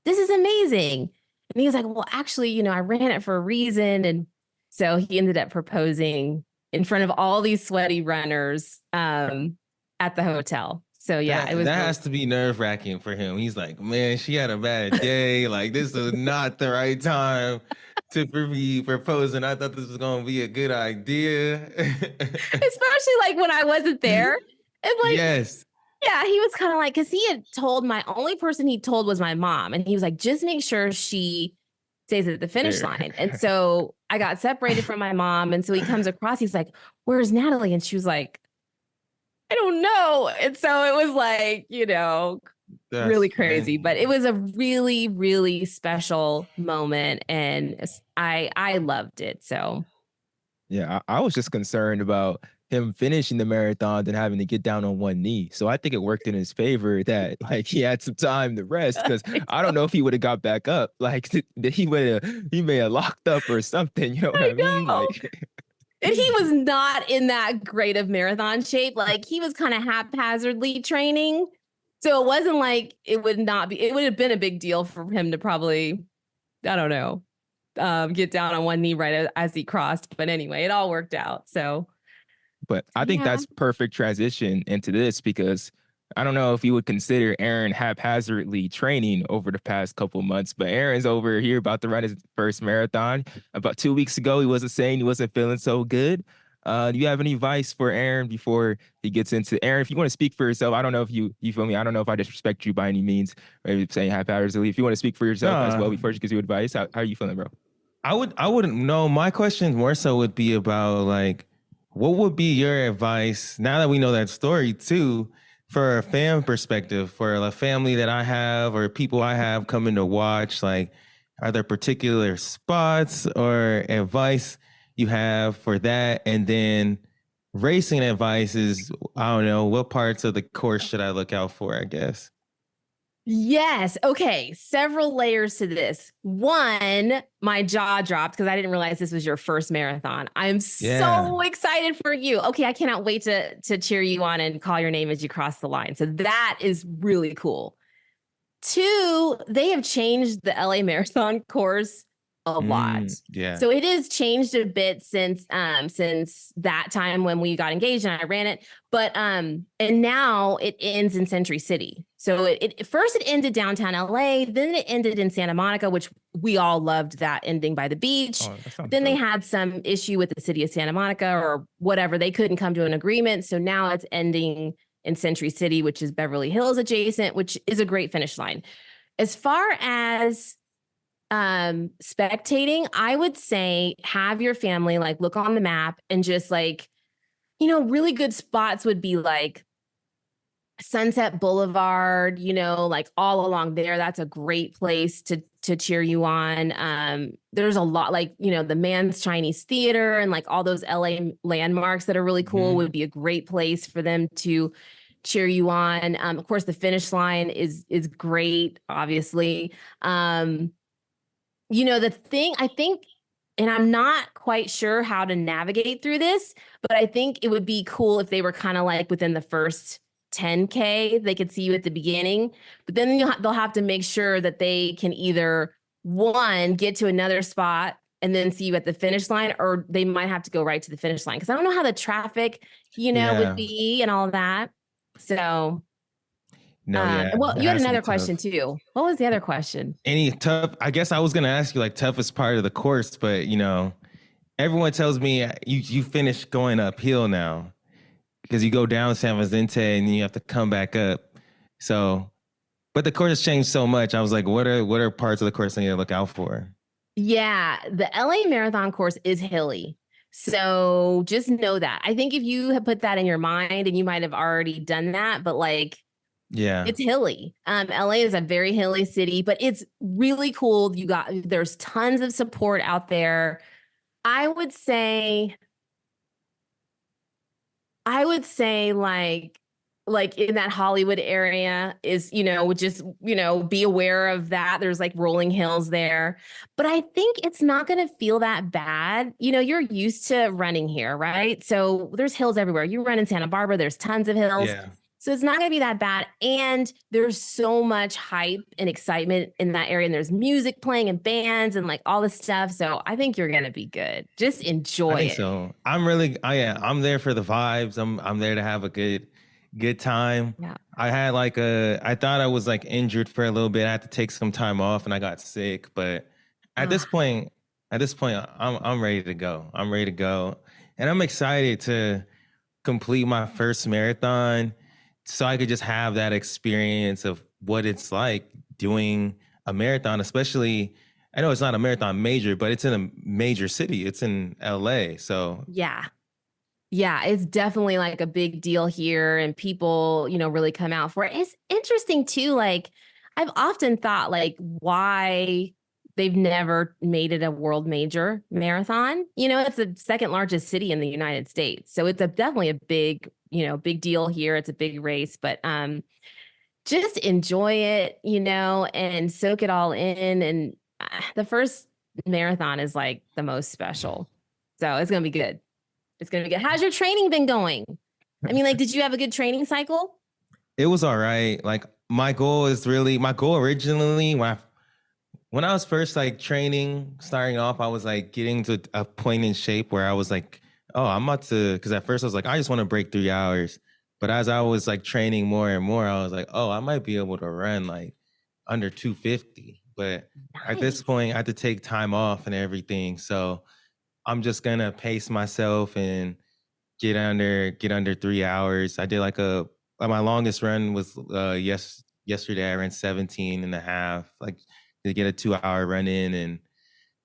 this is amazing. And he was like, well, actually, I ran it for a reason. And so he ended up proposing in front of all these sweaty runners at the hotel. So yeah, that has to be nerve-wracking for him. He's like, man, she had a bad day. Like, this is not the right time to be proposing. I thought this was gonna be a good idea. Especially like when I wasn't there. And like, yes. Yeah, he was kind of like, because he had told, my only person he told was my mom. And he was like, just make sure she stays at the finish line. And so I got separated from my mom. And so he comes across, he's like, where's Natalie? And she was like, I don't know. And so it was like, that's really crazy. But it was a really, really special moment. And I loved it. So. Yeah, I was just concerned about him finishing the marathon than having to get down on one knee. So I think it worked in his favor that like he had some time to rest because I don't know if he would have got back up. Like he may have locked up or something. You know what I mean? know. Like And he was not in that great of marathon shape. Like he was kind of haphazardly training. So it wasn't like it would have been a big deal for him to probably, I don't know, get down on one knee right as he crossed. But anyway, it all worked out. So, but I think yeah. that's perfect transition into this because I don't know if you would consider Aaron haphazardly training over the past couple months, but Aaron's over here about to run his first marathon. About 2 weeks ago, he wasn't saying he wasn't feeling so good. Do you have any advice for Aaron before he gets into Aaron? If you want to speak for yourself, I don't know if you feel me. I don't know if I disrespect you by any means, maybe saying haphazardly. If you want to speak for yourself as well No, before she gives you advice, how are you feeling, bro? I wouldn't know. My question more so would be about like, what would be your advice now that we know that story too, for a fan perspective, for a family that I have or people I have coming to watch? Like, are there particular spots or advice you have for that? And then racing advice is, I don't know, what parts of the course should I look out for, I guess? Yes. Okay. Several layers to this. One, my jaw dropped because I didn't realize this was your first marathon. I'm Yeah. so excited for you. Okay, I cannot wait to cheer you on and call your name as you cross the line. So that is really cool. Two, they have changed the LA Marathon course a lot. Yeah. So it has changed a bit since that time when we got engaged and I ran it. But and now it ends in Century City. So it first it ended downtown LA, then it ended in Santa Monica, which we all loved that ending by the beach. Oh, that sounds Then they dope. had some issue with the city of Santa Monica or whatever. They couldn't come to an agreement. So now it's ending in Century City, which is Beverly Hills adjacent, which is a great finish line. As far as spectating, I would say have your family like look on the map and just like, really good spots would be like Sunset Boulevard, like all along there. That's a great place to cheer you on. There's a lot like, the Man's Chinese Theater and like all those LA landmarks that are really cool would be a great place for them to cheer you on. Of course, the finish line is great, obviously. The thing I think, and I'm not quite sure how to navigate through this, but I think it would be cool if they were kind of like within the first 10K, they could see you at the beginning, but then they'll have to make sure that they can either one, get to another spot and then see you at the finish line, or they might have to go right to the finish line. Cause I don't know how the traffic, would Yeah. be and all of that. So, No, yeah. well, It you had has to be another question tough. too. What was the other question? Any tough, I guess I was gonna ask you like toughest part of the course, but everyone tells me you finish going uphill now because you go down San Vicente and then you have to come back up. So, but the course has changed so much. I was like, what are parts of the course I need to look out for? Yeah, the LA Marathon course is hilly. So just know that. I think if you have put that in your mind and you might have already done that, but like Yeah. it's hilly. LA is a very hilly city, but it's really cool. There's tons of support out there. I would say like in that Hollywood area is, just, be aware of that. There's like rolling hills there. But I think it's not going to feel that bad. You're used to running here, right? So there's hills everywhere. You run in Santa Barbara, there's tons of hills. Yeah. So it's not going to be that bad. And there's so much hype and excitement in that area. And there's music playing and bands and like all this stuff. So I think you're going to be good. Just I enjoy think it. so. I'm there for the vibes. I'm there to have a good time. Yeah. I thought I was like injured for a little bit. I had to take some time off and I got sick, but at this Ah, point, I'm ready to go. I'm ready to go. And I'm excited to complete my first marathon so I could just have that experience of what it's like doing a marathon, especially I know it's not a marathon major, but it's in a major city. It's in LA. So yeah. Yeah, it's definitely like a big deal here and people, really come out for it. It's interesting too. Like I've often thought like why they've never made it a world major marathon. It's the second largest city in the United States. So it's definitely a big, big deal here. It's a big race, but just enjoy it, and soak it all in. And the first marathon is like the most special. So it's going to be good. It's going to be good. How's your training been going? I mean, like, did you have a good training cycle? It was all right. Like my goal originally when I was first like training, starting off, I was like getting to a point in shape where I was like, oh, I'm about to, because at first I was like, I just want to break 3 hours. But as I was like training more and more, I was like, oh, I might be able to run like under 250. But at this point, I had to take time off and everything. So I'm just gonna pace myself and get under 3 hours. I did my longest run was yesterday. I ran 17 and a half, like to get a 2 hour run in. And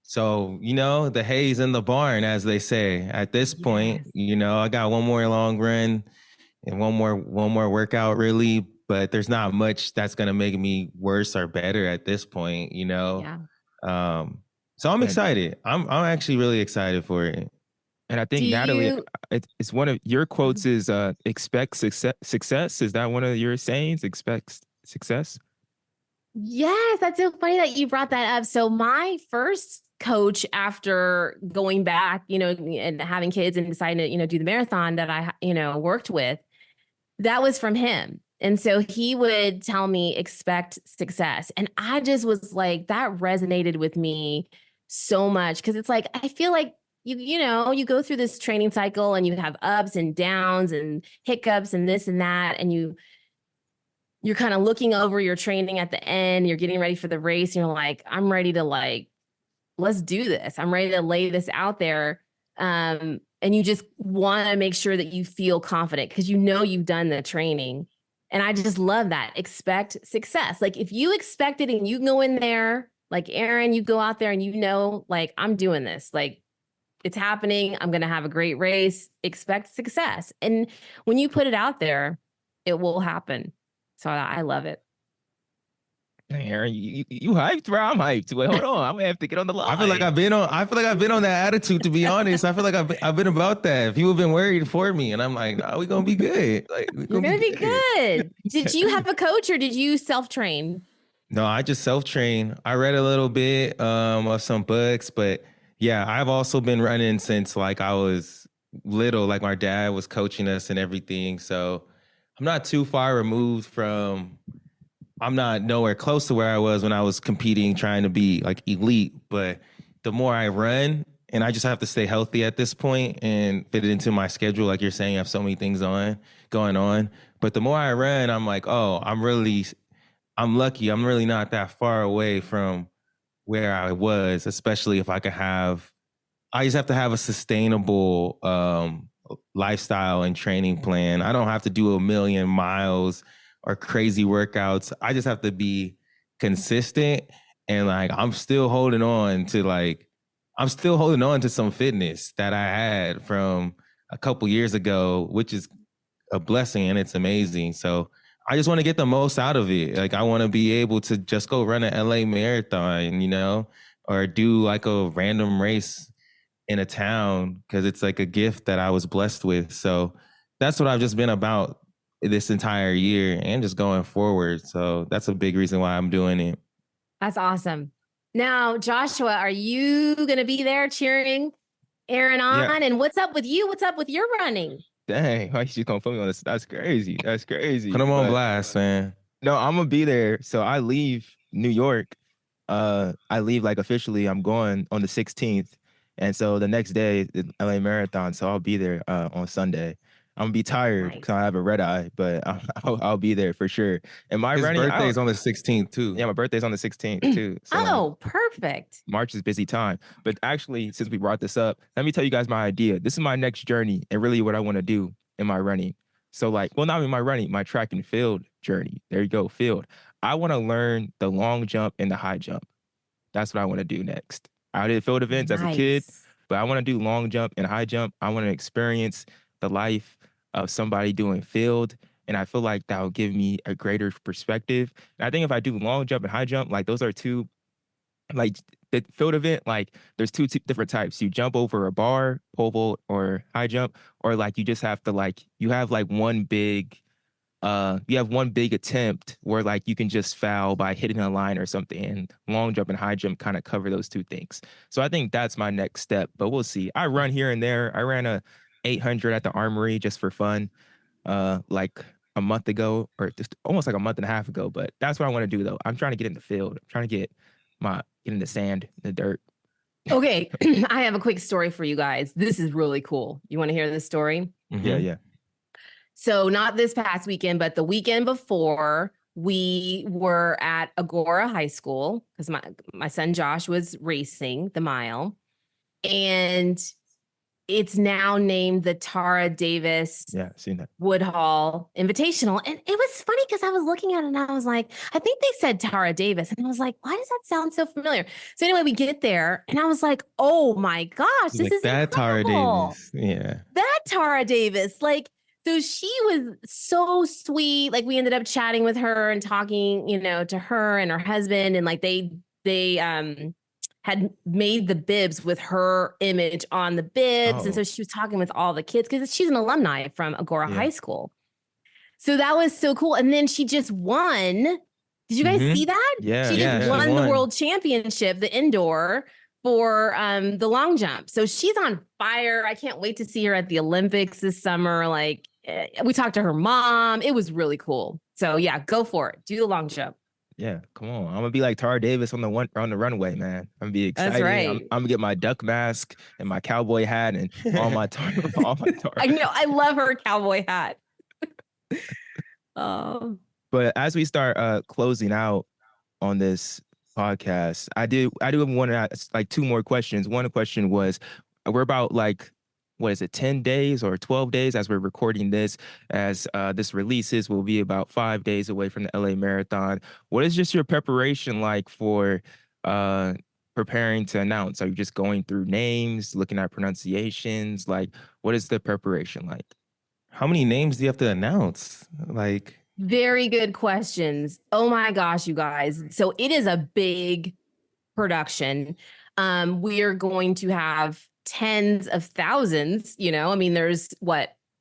so, the hay's in the barn, as they say. At this point, I got one more long run and one more workout really, but there's not much that's gonna make me worse or better at this point, Yeah. So I'm excited. I'm actually really excited for it. And I think Natalie, it's one of your quotes is expect success. Is that one of your sayings? Expect success? Yes, that's so funny that you brought that up. So my first coach after going back, and having kids and deciding to, do the marathon that I, worked with, that was from him. And so he would tell me, expect success. And I just was like, that resonated with me so much. Cause it's like, I feel like you go through this training cycle and you have ups and downs and hiccups and this and that. And you're kind of looking over your training at the end, you're getting ready for the race. And you're like, I'm ready to let's do this. I'm ready to lay this out there. And you just want to make sure that you feel confident because you've done the training. And I just love that. Expect success. Like if you expect it and you go in there, like Aaron, you go out there and like, I'm doing this. Like it's happening. I'm going to have a great race. Expect success. And when you put it out there, it will happen. So I love it. Hey, Aaron, you hyped, bro. I'm hyped. Wait, hold on. I'm gonna have to get on the line. I feel like I've been on that attitude, to be honest. I feel like I've been about that. People have been worried for me, and I'm like, no, we're gonna be good. Like you're gonna be good. Did you have a coach or did you self-train? No, I just self-train. I read a little bit of some books, but yeah, I've also been running since like I was little. Like my dad was coaching us and everything, so I'm not too far removed from. I'm not nowhere close to where I was when I was competing, trying to be like elite. But the more I run, and I just have to stay healthy at this point and fit it into my schedule. Like you're saying, I have so many things going on. But the more I run, I'm like, oh, I'm lucky. I'm really not that far away from where I was, especially if I just have to have a sustainable lifestyle and training plan. I don't have to do 1,000,000 miles or crazy workouts. I just have to be consistent and like I'm still holding on to some fitness that I had from a couple years ago, which is a blessing and it's amazing. So I just want to get the most out of it. Like I want to be able to just go run an LA marathon, or do like a random race in a town because it's like a gift that I was blessed with. So that's what I've just been about this entire year and just going forward. So that's a big reason why I'm doing it. That's awesome. Now, Joshua, are you going to be there cheering Aaron on? Yeah. And what's up with you? What's up with your running? Dang, why you gonna put me on this? That's crazy. That's crazy. Put him on blast, man. No, I'm gonna be there. So I leave New York. I leave like officially. I'm going on the 16th, and so the next day, the LA Marathon. So I'll be there on Sunday. I'm gonna be tired because I have a red eye, but I'll be there for sure. And my His birthday is on the 16th too. Yeah, my birthday's on the 16th too. So perfect. March is busy time. But actually, since we brought this up, let me tell you guys my idea. This is my next journey and really what I want to do in my running. So not in my running, my track and field journey. There you go, field. I want to learn the long jump and the high jump. That's what I want to do next. I did field events as a kid, but I want to do long jump and high jump. I want to experience the life of somebody doing field. And I feel like that will give me a greater perspective. And I think if I do long jump and high jump, like those are two, like the field event, like there's two different types. You jump over a bar, pole vault, or high jump, or like you just have to like you have like one big you have one big attempt where like you can just foul by hitting a line or something, and long jump and high jump kind of cover those two things. So I think that's my next step, but we'll see. I run here and there. I ran a 800 at the Armory just for fun, like a month ago, or just almost like a month and a half ago. But that's what I want to do though. I'm trying to get in the field. I'm trying to get in the sand, the dirt. Okay, I have a quick story for you guys. This is really cool. You want to hear this story? Yeah, yeah. So not this past weekend, but the weekend before, we were at Agora High School because my son Josh was racing the mile, and it's now named the Tara Davis Yeah, seen that. Woodhall Invitational. And it was funny because I was looking at it and I was like, I think they said Tara Davis. And I was like, why does that sound so familiar? So anyway, we get there and I was like, oh my gosh, this is that Tara incredible. Davis. Yeah. That Tara Davis. Like, so she was so sweet. Like we ended up chatting with her and talking, to her and her husband. And like they had made the bibs with her image on the bibs. Oh. And so she was talking with all the kids because she's an alumni from Agora Yeah. High School. So that was so cool. And then she just won. Did you guys see that? Yeah. She just won the world championship, the indoor, for the long jump. So she's on fire. I can't wait to see her at the Olympics this summer. Like we talked to her mom. It was really cool. So yeah, go for it. Do the long jump. Yeah, come on. I'm gonna be like Tara Davis on the runway, man. I'm gonna be excited. That's right. I'm gonna get my duck mask and my cowboy hat and all my Tara. I know. I love her cowboy hat. Oh. But as we start closing out on this podcast, I do want to ask like two more questions. One question was, we're about like, what is it, 10 days or 12 days as we're recording this, as this releases, will be about 5 days away from the LA Marathon. What is just your preparation like for preparing to announce? Are you just going through names, looking at pronunciations? Like, what is the preparation like? How many names do you have to announce? Like, very good questions. Oh my gosh, you guys. So it is a big production. We are going to have tens of thousands, I mean, there's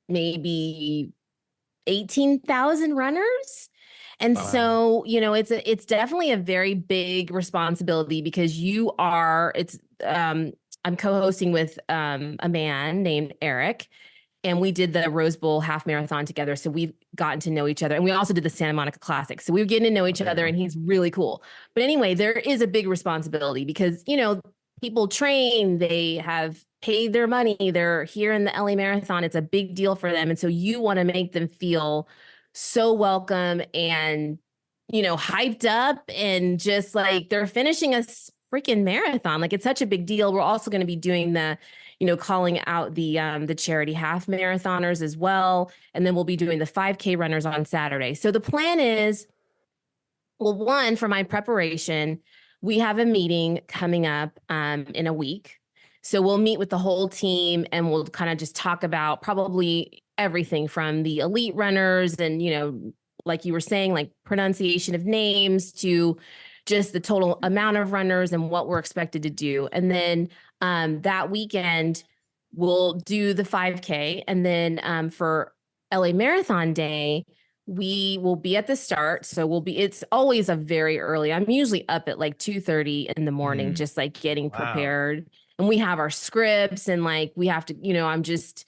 maybe 18,000 runners. And so, it's definitely a very big responsibility because I'm co-hosting with a man named Eric, and we did the Rose Bowl half marathon together. So we've gotten to know each other. And we also did the Santa Monica Classic. So we were getting to know each other, and he's really cool. But anyway, there is a big responsibility because, people train, they have paid their money, they're here in the LA Marathon. It's a big deal for them. And so you want to make them feel so welcome and, hyped up, and just like they're finishing a freaking marathon. Like it's such a big deal. We're also going to be doing the, calling out the charity half marathoners as well. And then we'll be doing the 5K runners on Saturday. So the plan is, well, one, for my preparation, we have a meeting coming up in a week. So we'll meet with the whole team and we'll kind of just talk about probably everything from the elite runners and, like you were saying, like pronunciation of names to just the total amount of runners and what we're expected to do. And then that weekend, we'll do the 5K. And then for LA Marathon Day, we will be at the start. So it's always a very early. I'm usually up at like 2:30 in the morning, just like getting prepared. And we have our scripts and like, we have to, I'm just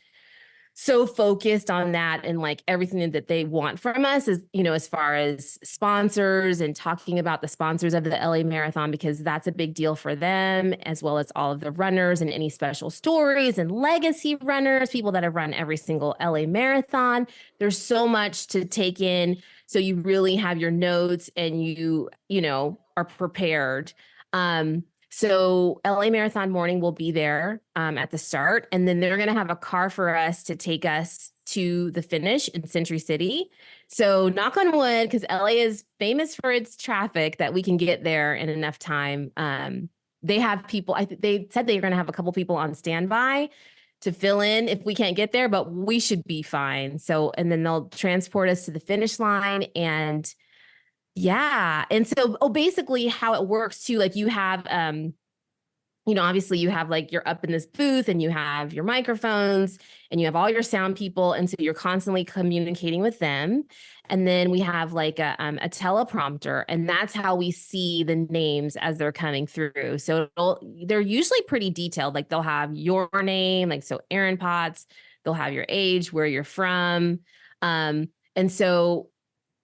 so focused on that and like everything that they want from us is, as far as sponsors and talking about the sponsors of the LA Marathon, because that's a big deal for them, as well as all of the runners and any special stories and legacy runners, people that have run every single LA Marathon. There's so much to take in. So you really have your notes and you are prepared. So LA Marathon morning will be there at the start, and then they're going to have a car for us to take us to the finish in Century City. So knock on wood, because LA is famous for its traffic, that we can get there in enough time. They have people, they said they're going to have a couple people on standby to fill in if we can't get there, but we should be fine. So, and then they'll transport us to the finish line. And yeah. And so, basically how it works too, like you have, obviously you have like, you're up in this booth and you have your microphones and you have all your sound people. And so you're constantly communicating with them. And then we have like a teleprompter, and that's how we see the names as they're coming through. So they're usually pretty detailed. Like they'll have your name, like, so Aaron Potts, they'll have your age, where you're from. And so,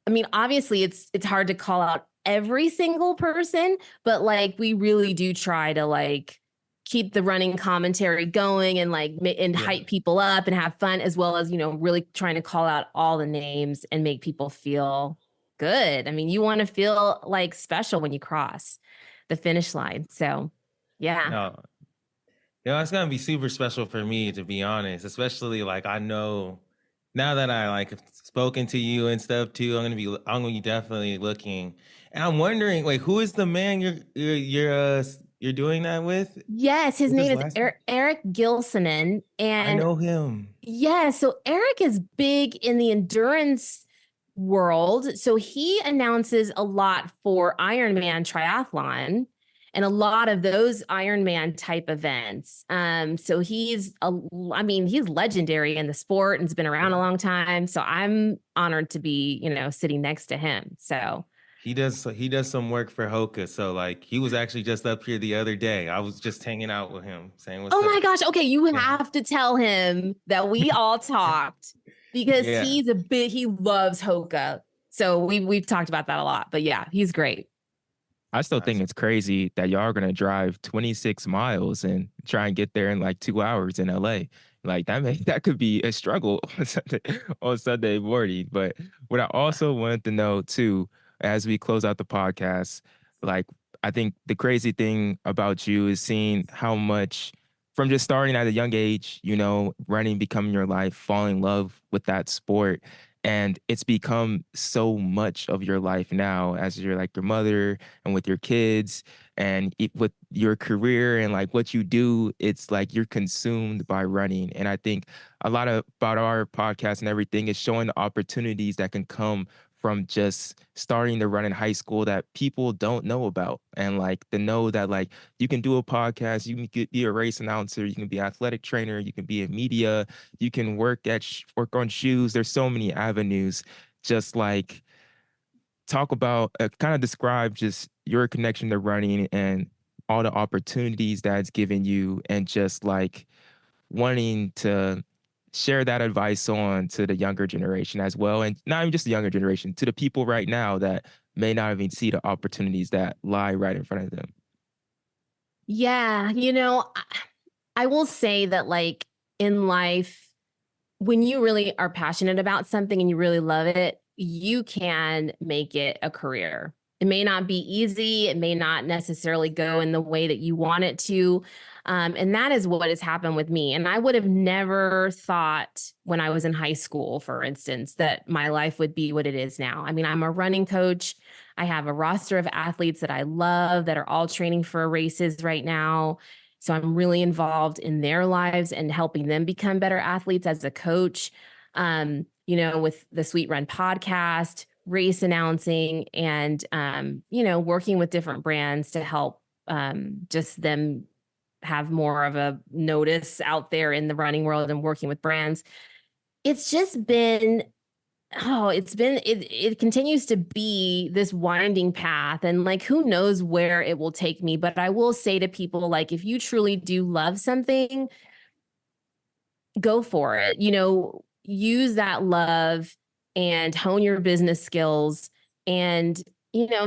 I mean, obviously it's hard to call out every single person, but like we really do try to like keep the running commentary going and like and hype people up and have fun, as well as, really trying to call out all the names and make people feel good. I mean, you want to feel like special when you cross the finish line. So, yeah. No, it's gonna be super special for me, to be honest. Especially like, I know now that I like have spoken to you and stuff too, I'm gonna be definitely looking. And I'm wondering, like, who is the man you're doing that with? Yes, his What's name is last name? Eric Gilsonen, I and know him. yeah, so Eric is big in the endurance world. So he announces a lot for Ironman triathlon and a lot of those Ironman type events. So he's legendary in the sport and has been around a long time. So I'm honored to be, sitting next to him. So He does some work for Hoka. So like, he was actually just up here the other day. I was just hanging out with him, saying what's oh up. my gosh. Okay. You Yeah. have to tell him that we all talked, because Yeah. he loves Hoka. So we've talked about that a lot, but yeah, he's great. I still think it's crazy that y'all are gonna drive 26 miles and try and get there in like 2 hours in LA. Like that could be a struggle on Sunday morning. But what I also wanted to know too, as we close out the podcast, like I think the crazy thing about you is seeing how much from just starting at a young age, running becoming your life, falling in love with that sport. And it's become so much of your life now as you're like your mother and with your kids and with your career and like what you do, it's like you're consumed by running. And I think a lot about our podcast and everything is showing the opportunities that can come from just starting to run in high school that people don't know about. And like to know that like you can do a podcast, you can be a race announcer, you can be an athletic trainer, you can be in media, you can work on shoes. There's so many avenues. Just like talk about, kind of describe just your connection to running and all the opportunities that it's given you, and just like wanting to share that advice on to the younger generation as well. And not even just the younger generation, to the people right now that may not even see the opportunities that lie right in front of them. Yeah. I will say that like in life, when you really are passionate about something and you really love it, you can make it a career. It may not be easy. It may not necessarily go in the way that you want it to. And that is what has happened with me. And I would have never thought when I was in high school, for instance, that my life would be what it is now. I mean, I'm a running coach. I have a roster of athletes that I love that are all training for races right now. So I'm really involved in their lives and helping them become better athletes as a coach, with the Sweet Run podcast, race announcing, and, working with different brands to help just them have more of a notice out there in the running world and working with brands. It's just been it continues to be this winding path, and like who knows where it will take me. But I will say to people, like, if you truly do love something, go for it. Use that love and hone your business skills, and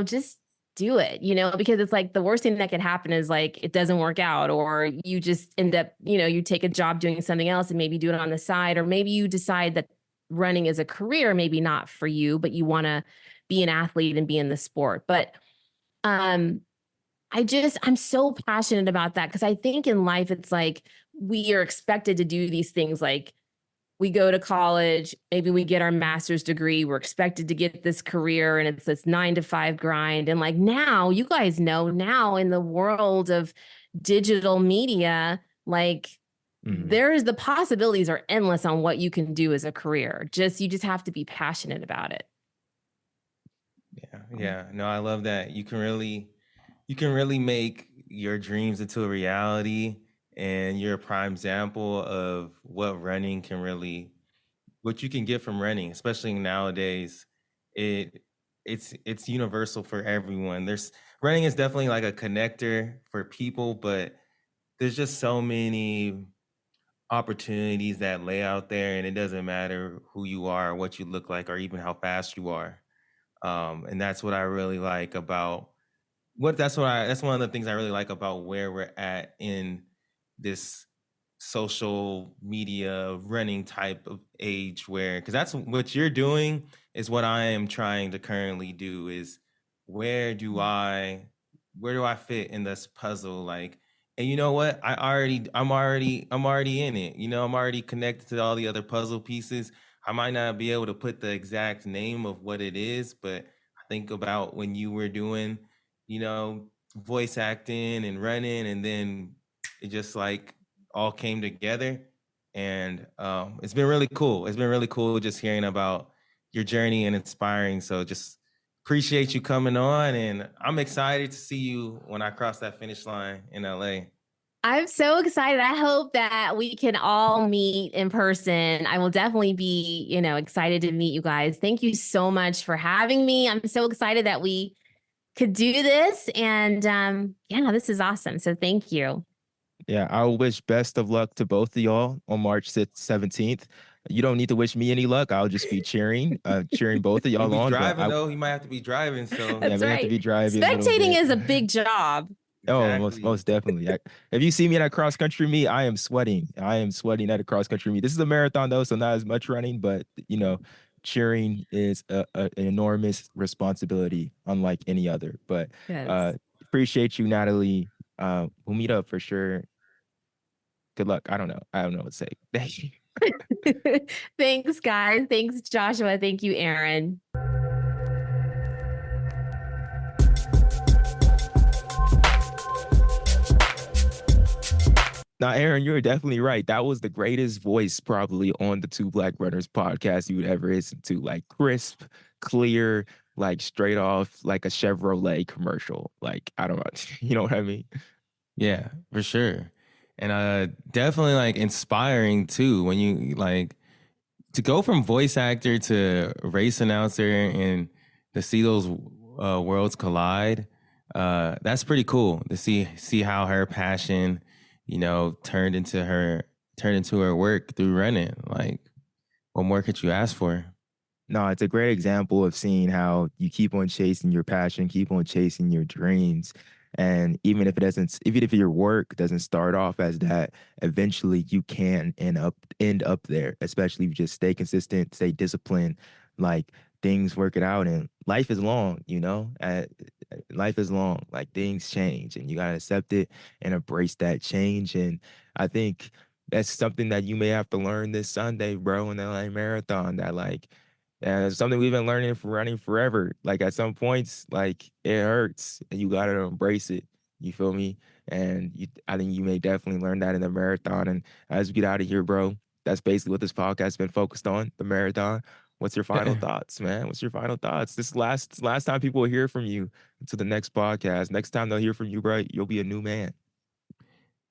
just do it, because it's like the worst thing that could happen is like it doesn't work out, or you just end up, you take a job doing something else and maybe do it on the side, or maybe you decide that running is a career, maybe not for you, but you want to be an athlete and be in the sport. But I'm so passionate about that, because I think in life it's like we are expected to do these things. Like we go to college, maybe we get our master's degree, we're expected to get this career, and it's this 9 to 5 grind. And like now, you guys know, now in the world of digital media, like the possibilities are endless on what you can do as a career. You just have to be passionate about it. Yeah. No, I love that. You can really you can really make your dreams into a reality, and you're a prime example of what running can really, what you can get from running, especially nowadays. It it's universal for everyone. There's running is definitely like a connector for people, but there's just so many opportunities that lay out there, and it doesn't matter who you are, what you look like, or even how fast you are. And that's what I really like about that's one of the things I really like about where we're at in this social media running type of age, where, because that's what you're doing is what I am trying to currently do, is where do I where do I fit in this puzzle, like. And you know what, I'm already in it, I'm already connected to all the other puzzle pieces. I might not be able to put the exact name of what it is, but I think about when you were doing, voice acting and running, and then it just like all came together. And it's been really cool. It's been really cool just hearing about your journey and inspiring. So just appreciate you coming on, and I'm excited to see you when I cross that finish line in LA. I'm so excited. I hope that we can all meet in person. I will definitely be, excited to meet you guys. Thank you so much for having me. I'm so excited that we could do this. And yeah, this is awesome. So thank you. Yeah, I wish best of luck to both of y'all on March 17th. You don't need to wish me any luck. I'll just be cheering both of You'll y'all be on. But driving though. He might have to be driving. So yeah, That's we have to right. be driving a little Spectating bit. is a big job. Oh, most definitely. If you see me at a cross country meet, I am sweating. I am sweating at a cross country meet. This is a marathon though, so not as much running, but cheering is an enormous responsibility, unlike any other. But Yes. appreciate you, Natalie. We'll meet up for sure. Good luck. I don't know. I don't know what to say. Thank you. Thanks, guys. Thanks, Joshua. Thank you, Aaron. Now, Aaron, you're definitely right. That was the greatest voice probably on the Two Black Runners podcast you would ever listen to. Like crisp, clear, like straight off like a Chevrolet commercial. Like, I don't know. You know what I mean? yeah, for sure. And definitely like inspiring too, when you like to go from voice actor to race announcer and to see those worlds collide. That's pretty cool to see how her passion, turned into her work through running. Like, what more could you ask for? No, it's a great example of seeing how you keep on chasing your passion, keep on chasing your dreams. And even if your work doesn't start off as that, eventually you can end up there, especially if you just stay consistent, stay disciplined, like things work it out. And life is long, life is long, like things change and you gotta accept it and embrace that change. And I think that's something that you may have to learn this Sunday, bro, in the LA Marathon, that like it's something we've been learning for running forever. Like at some points, like it hurts and you gotta embrace it. You feel me? And I think you may definitely learn that in the marathon. And as we get out of here, bro, that's basically what this podcast has been focused on, the marathon. What's your final thoughts, man? What's your final thoughts? This last time people will hear from you until the next podcast. Next time they'll hear from you, bro, you'll be a new man.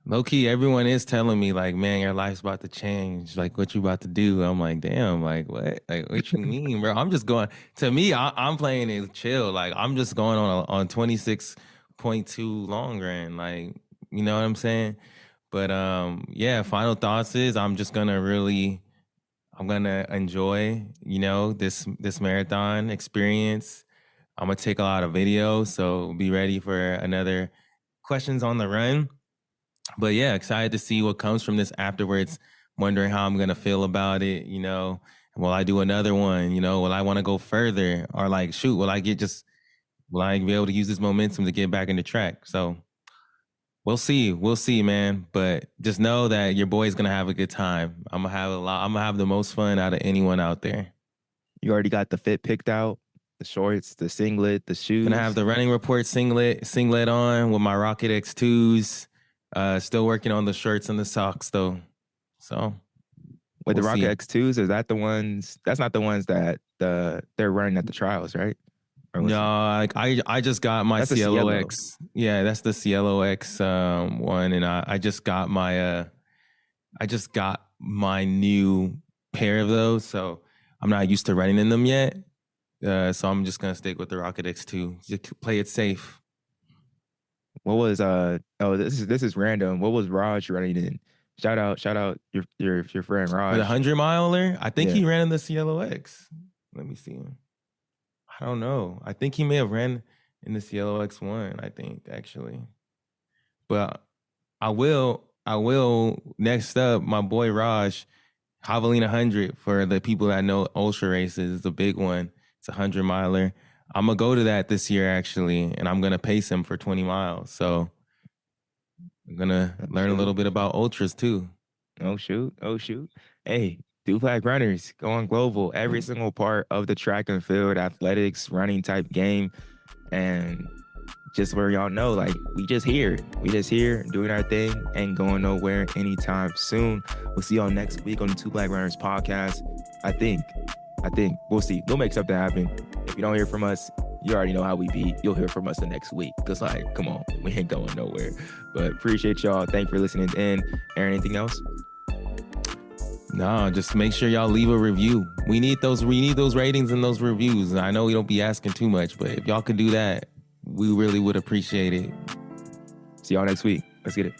Low key, everyone is telling me like, man, your life's about to change. Like, what you about to do? I'm like, damn, like what? Like, what you mean, bro? I'm just going. To me, I'm playing it chill. Like, I'm just going on 26.2 long run. Like, you know what I'm saying? But yeah. Final thoughts is I'm gonna enjoy, this marathon experience. I'm gonna take a lot of videos, so be ready for another questions on the run. But yeah, excited to see what comes from this afterwards. Wondering how I'm gonna feel about it. Will I do another one? Will I want to go further, or like, shoot, will I be able to use this momentum to get back in the track? So we'll see, man. But just know that your boy's gonna have a good time. I'm gonna have a lot. I'm gonna have the most fun out of anyone out there. You already got the fit picked out, the shorts, the singlet, the shoes. Gonna have the running report singlet on with my Rocket X2s. Still working on the shirts and the socks though. So with the we'll Rocket see. X2s, is that the ones? That's not the ones that they're running at the trials, right? Or what's No, like I just got my That's a CLOX. Yeah, that's the CLOX one, and I just got my new pair of those, so I'm not used to running in them yet. So I'm just gonna stick with the Rocket X2. Just play it safe. What was this is random. What was Raj running in? Shout out your friend For the Raj. 100 miler, I think Yeah. he ran in the CLOX. Let me see him. I don't know. I think he may have ran in the CLOX one, I think, actually. But I will next up, my boy Raj, Javelina 100 for the people that know ultra races. It's a big one. It's a 100 miler. I'm gonna go to that this year actually, and I'm gonna pace him for 20 miles. So I'm gonna learn a little bit about ultras too. Oh shoot. Oh shoot. Hey, Two Flag Runners going global. Every single part of the track and field, athletics, running type game. And just where y'all know, like we just here doing our thing, ain't going nowhere anytime soon. We'll see y'all next week on the Two Black Runners podcast. I think we'll see. We'll make something happen. If you don't hear from us, you already know how we be. You'll hear from us the next week. Cause like, come on, we ain't going nowhere. But appreciate y'all. Thank you for listening in. Aaron, anything else? No, just make sure y'all leave a review. We need those ratings and those reviews. I know we don't be asking too much, but if y'all could do that, we really would appreciate it. See y'all next week. Let's get it.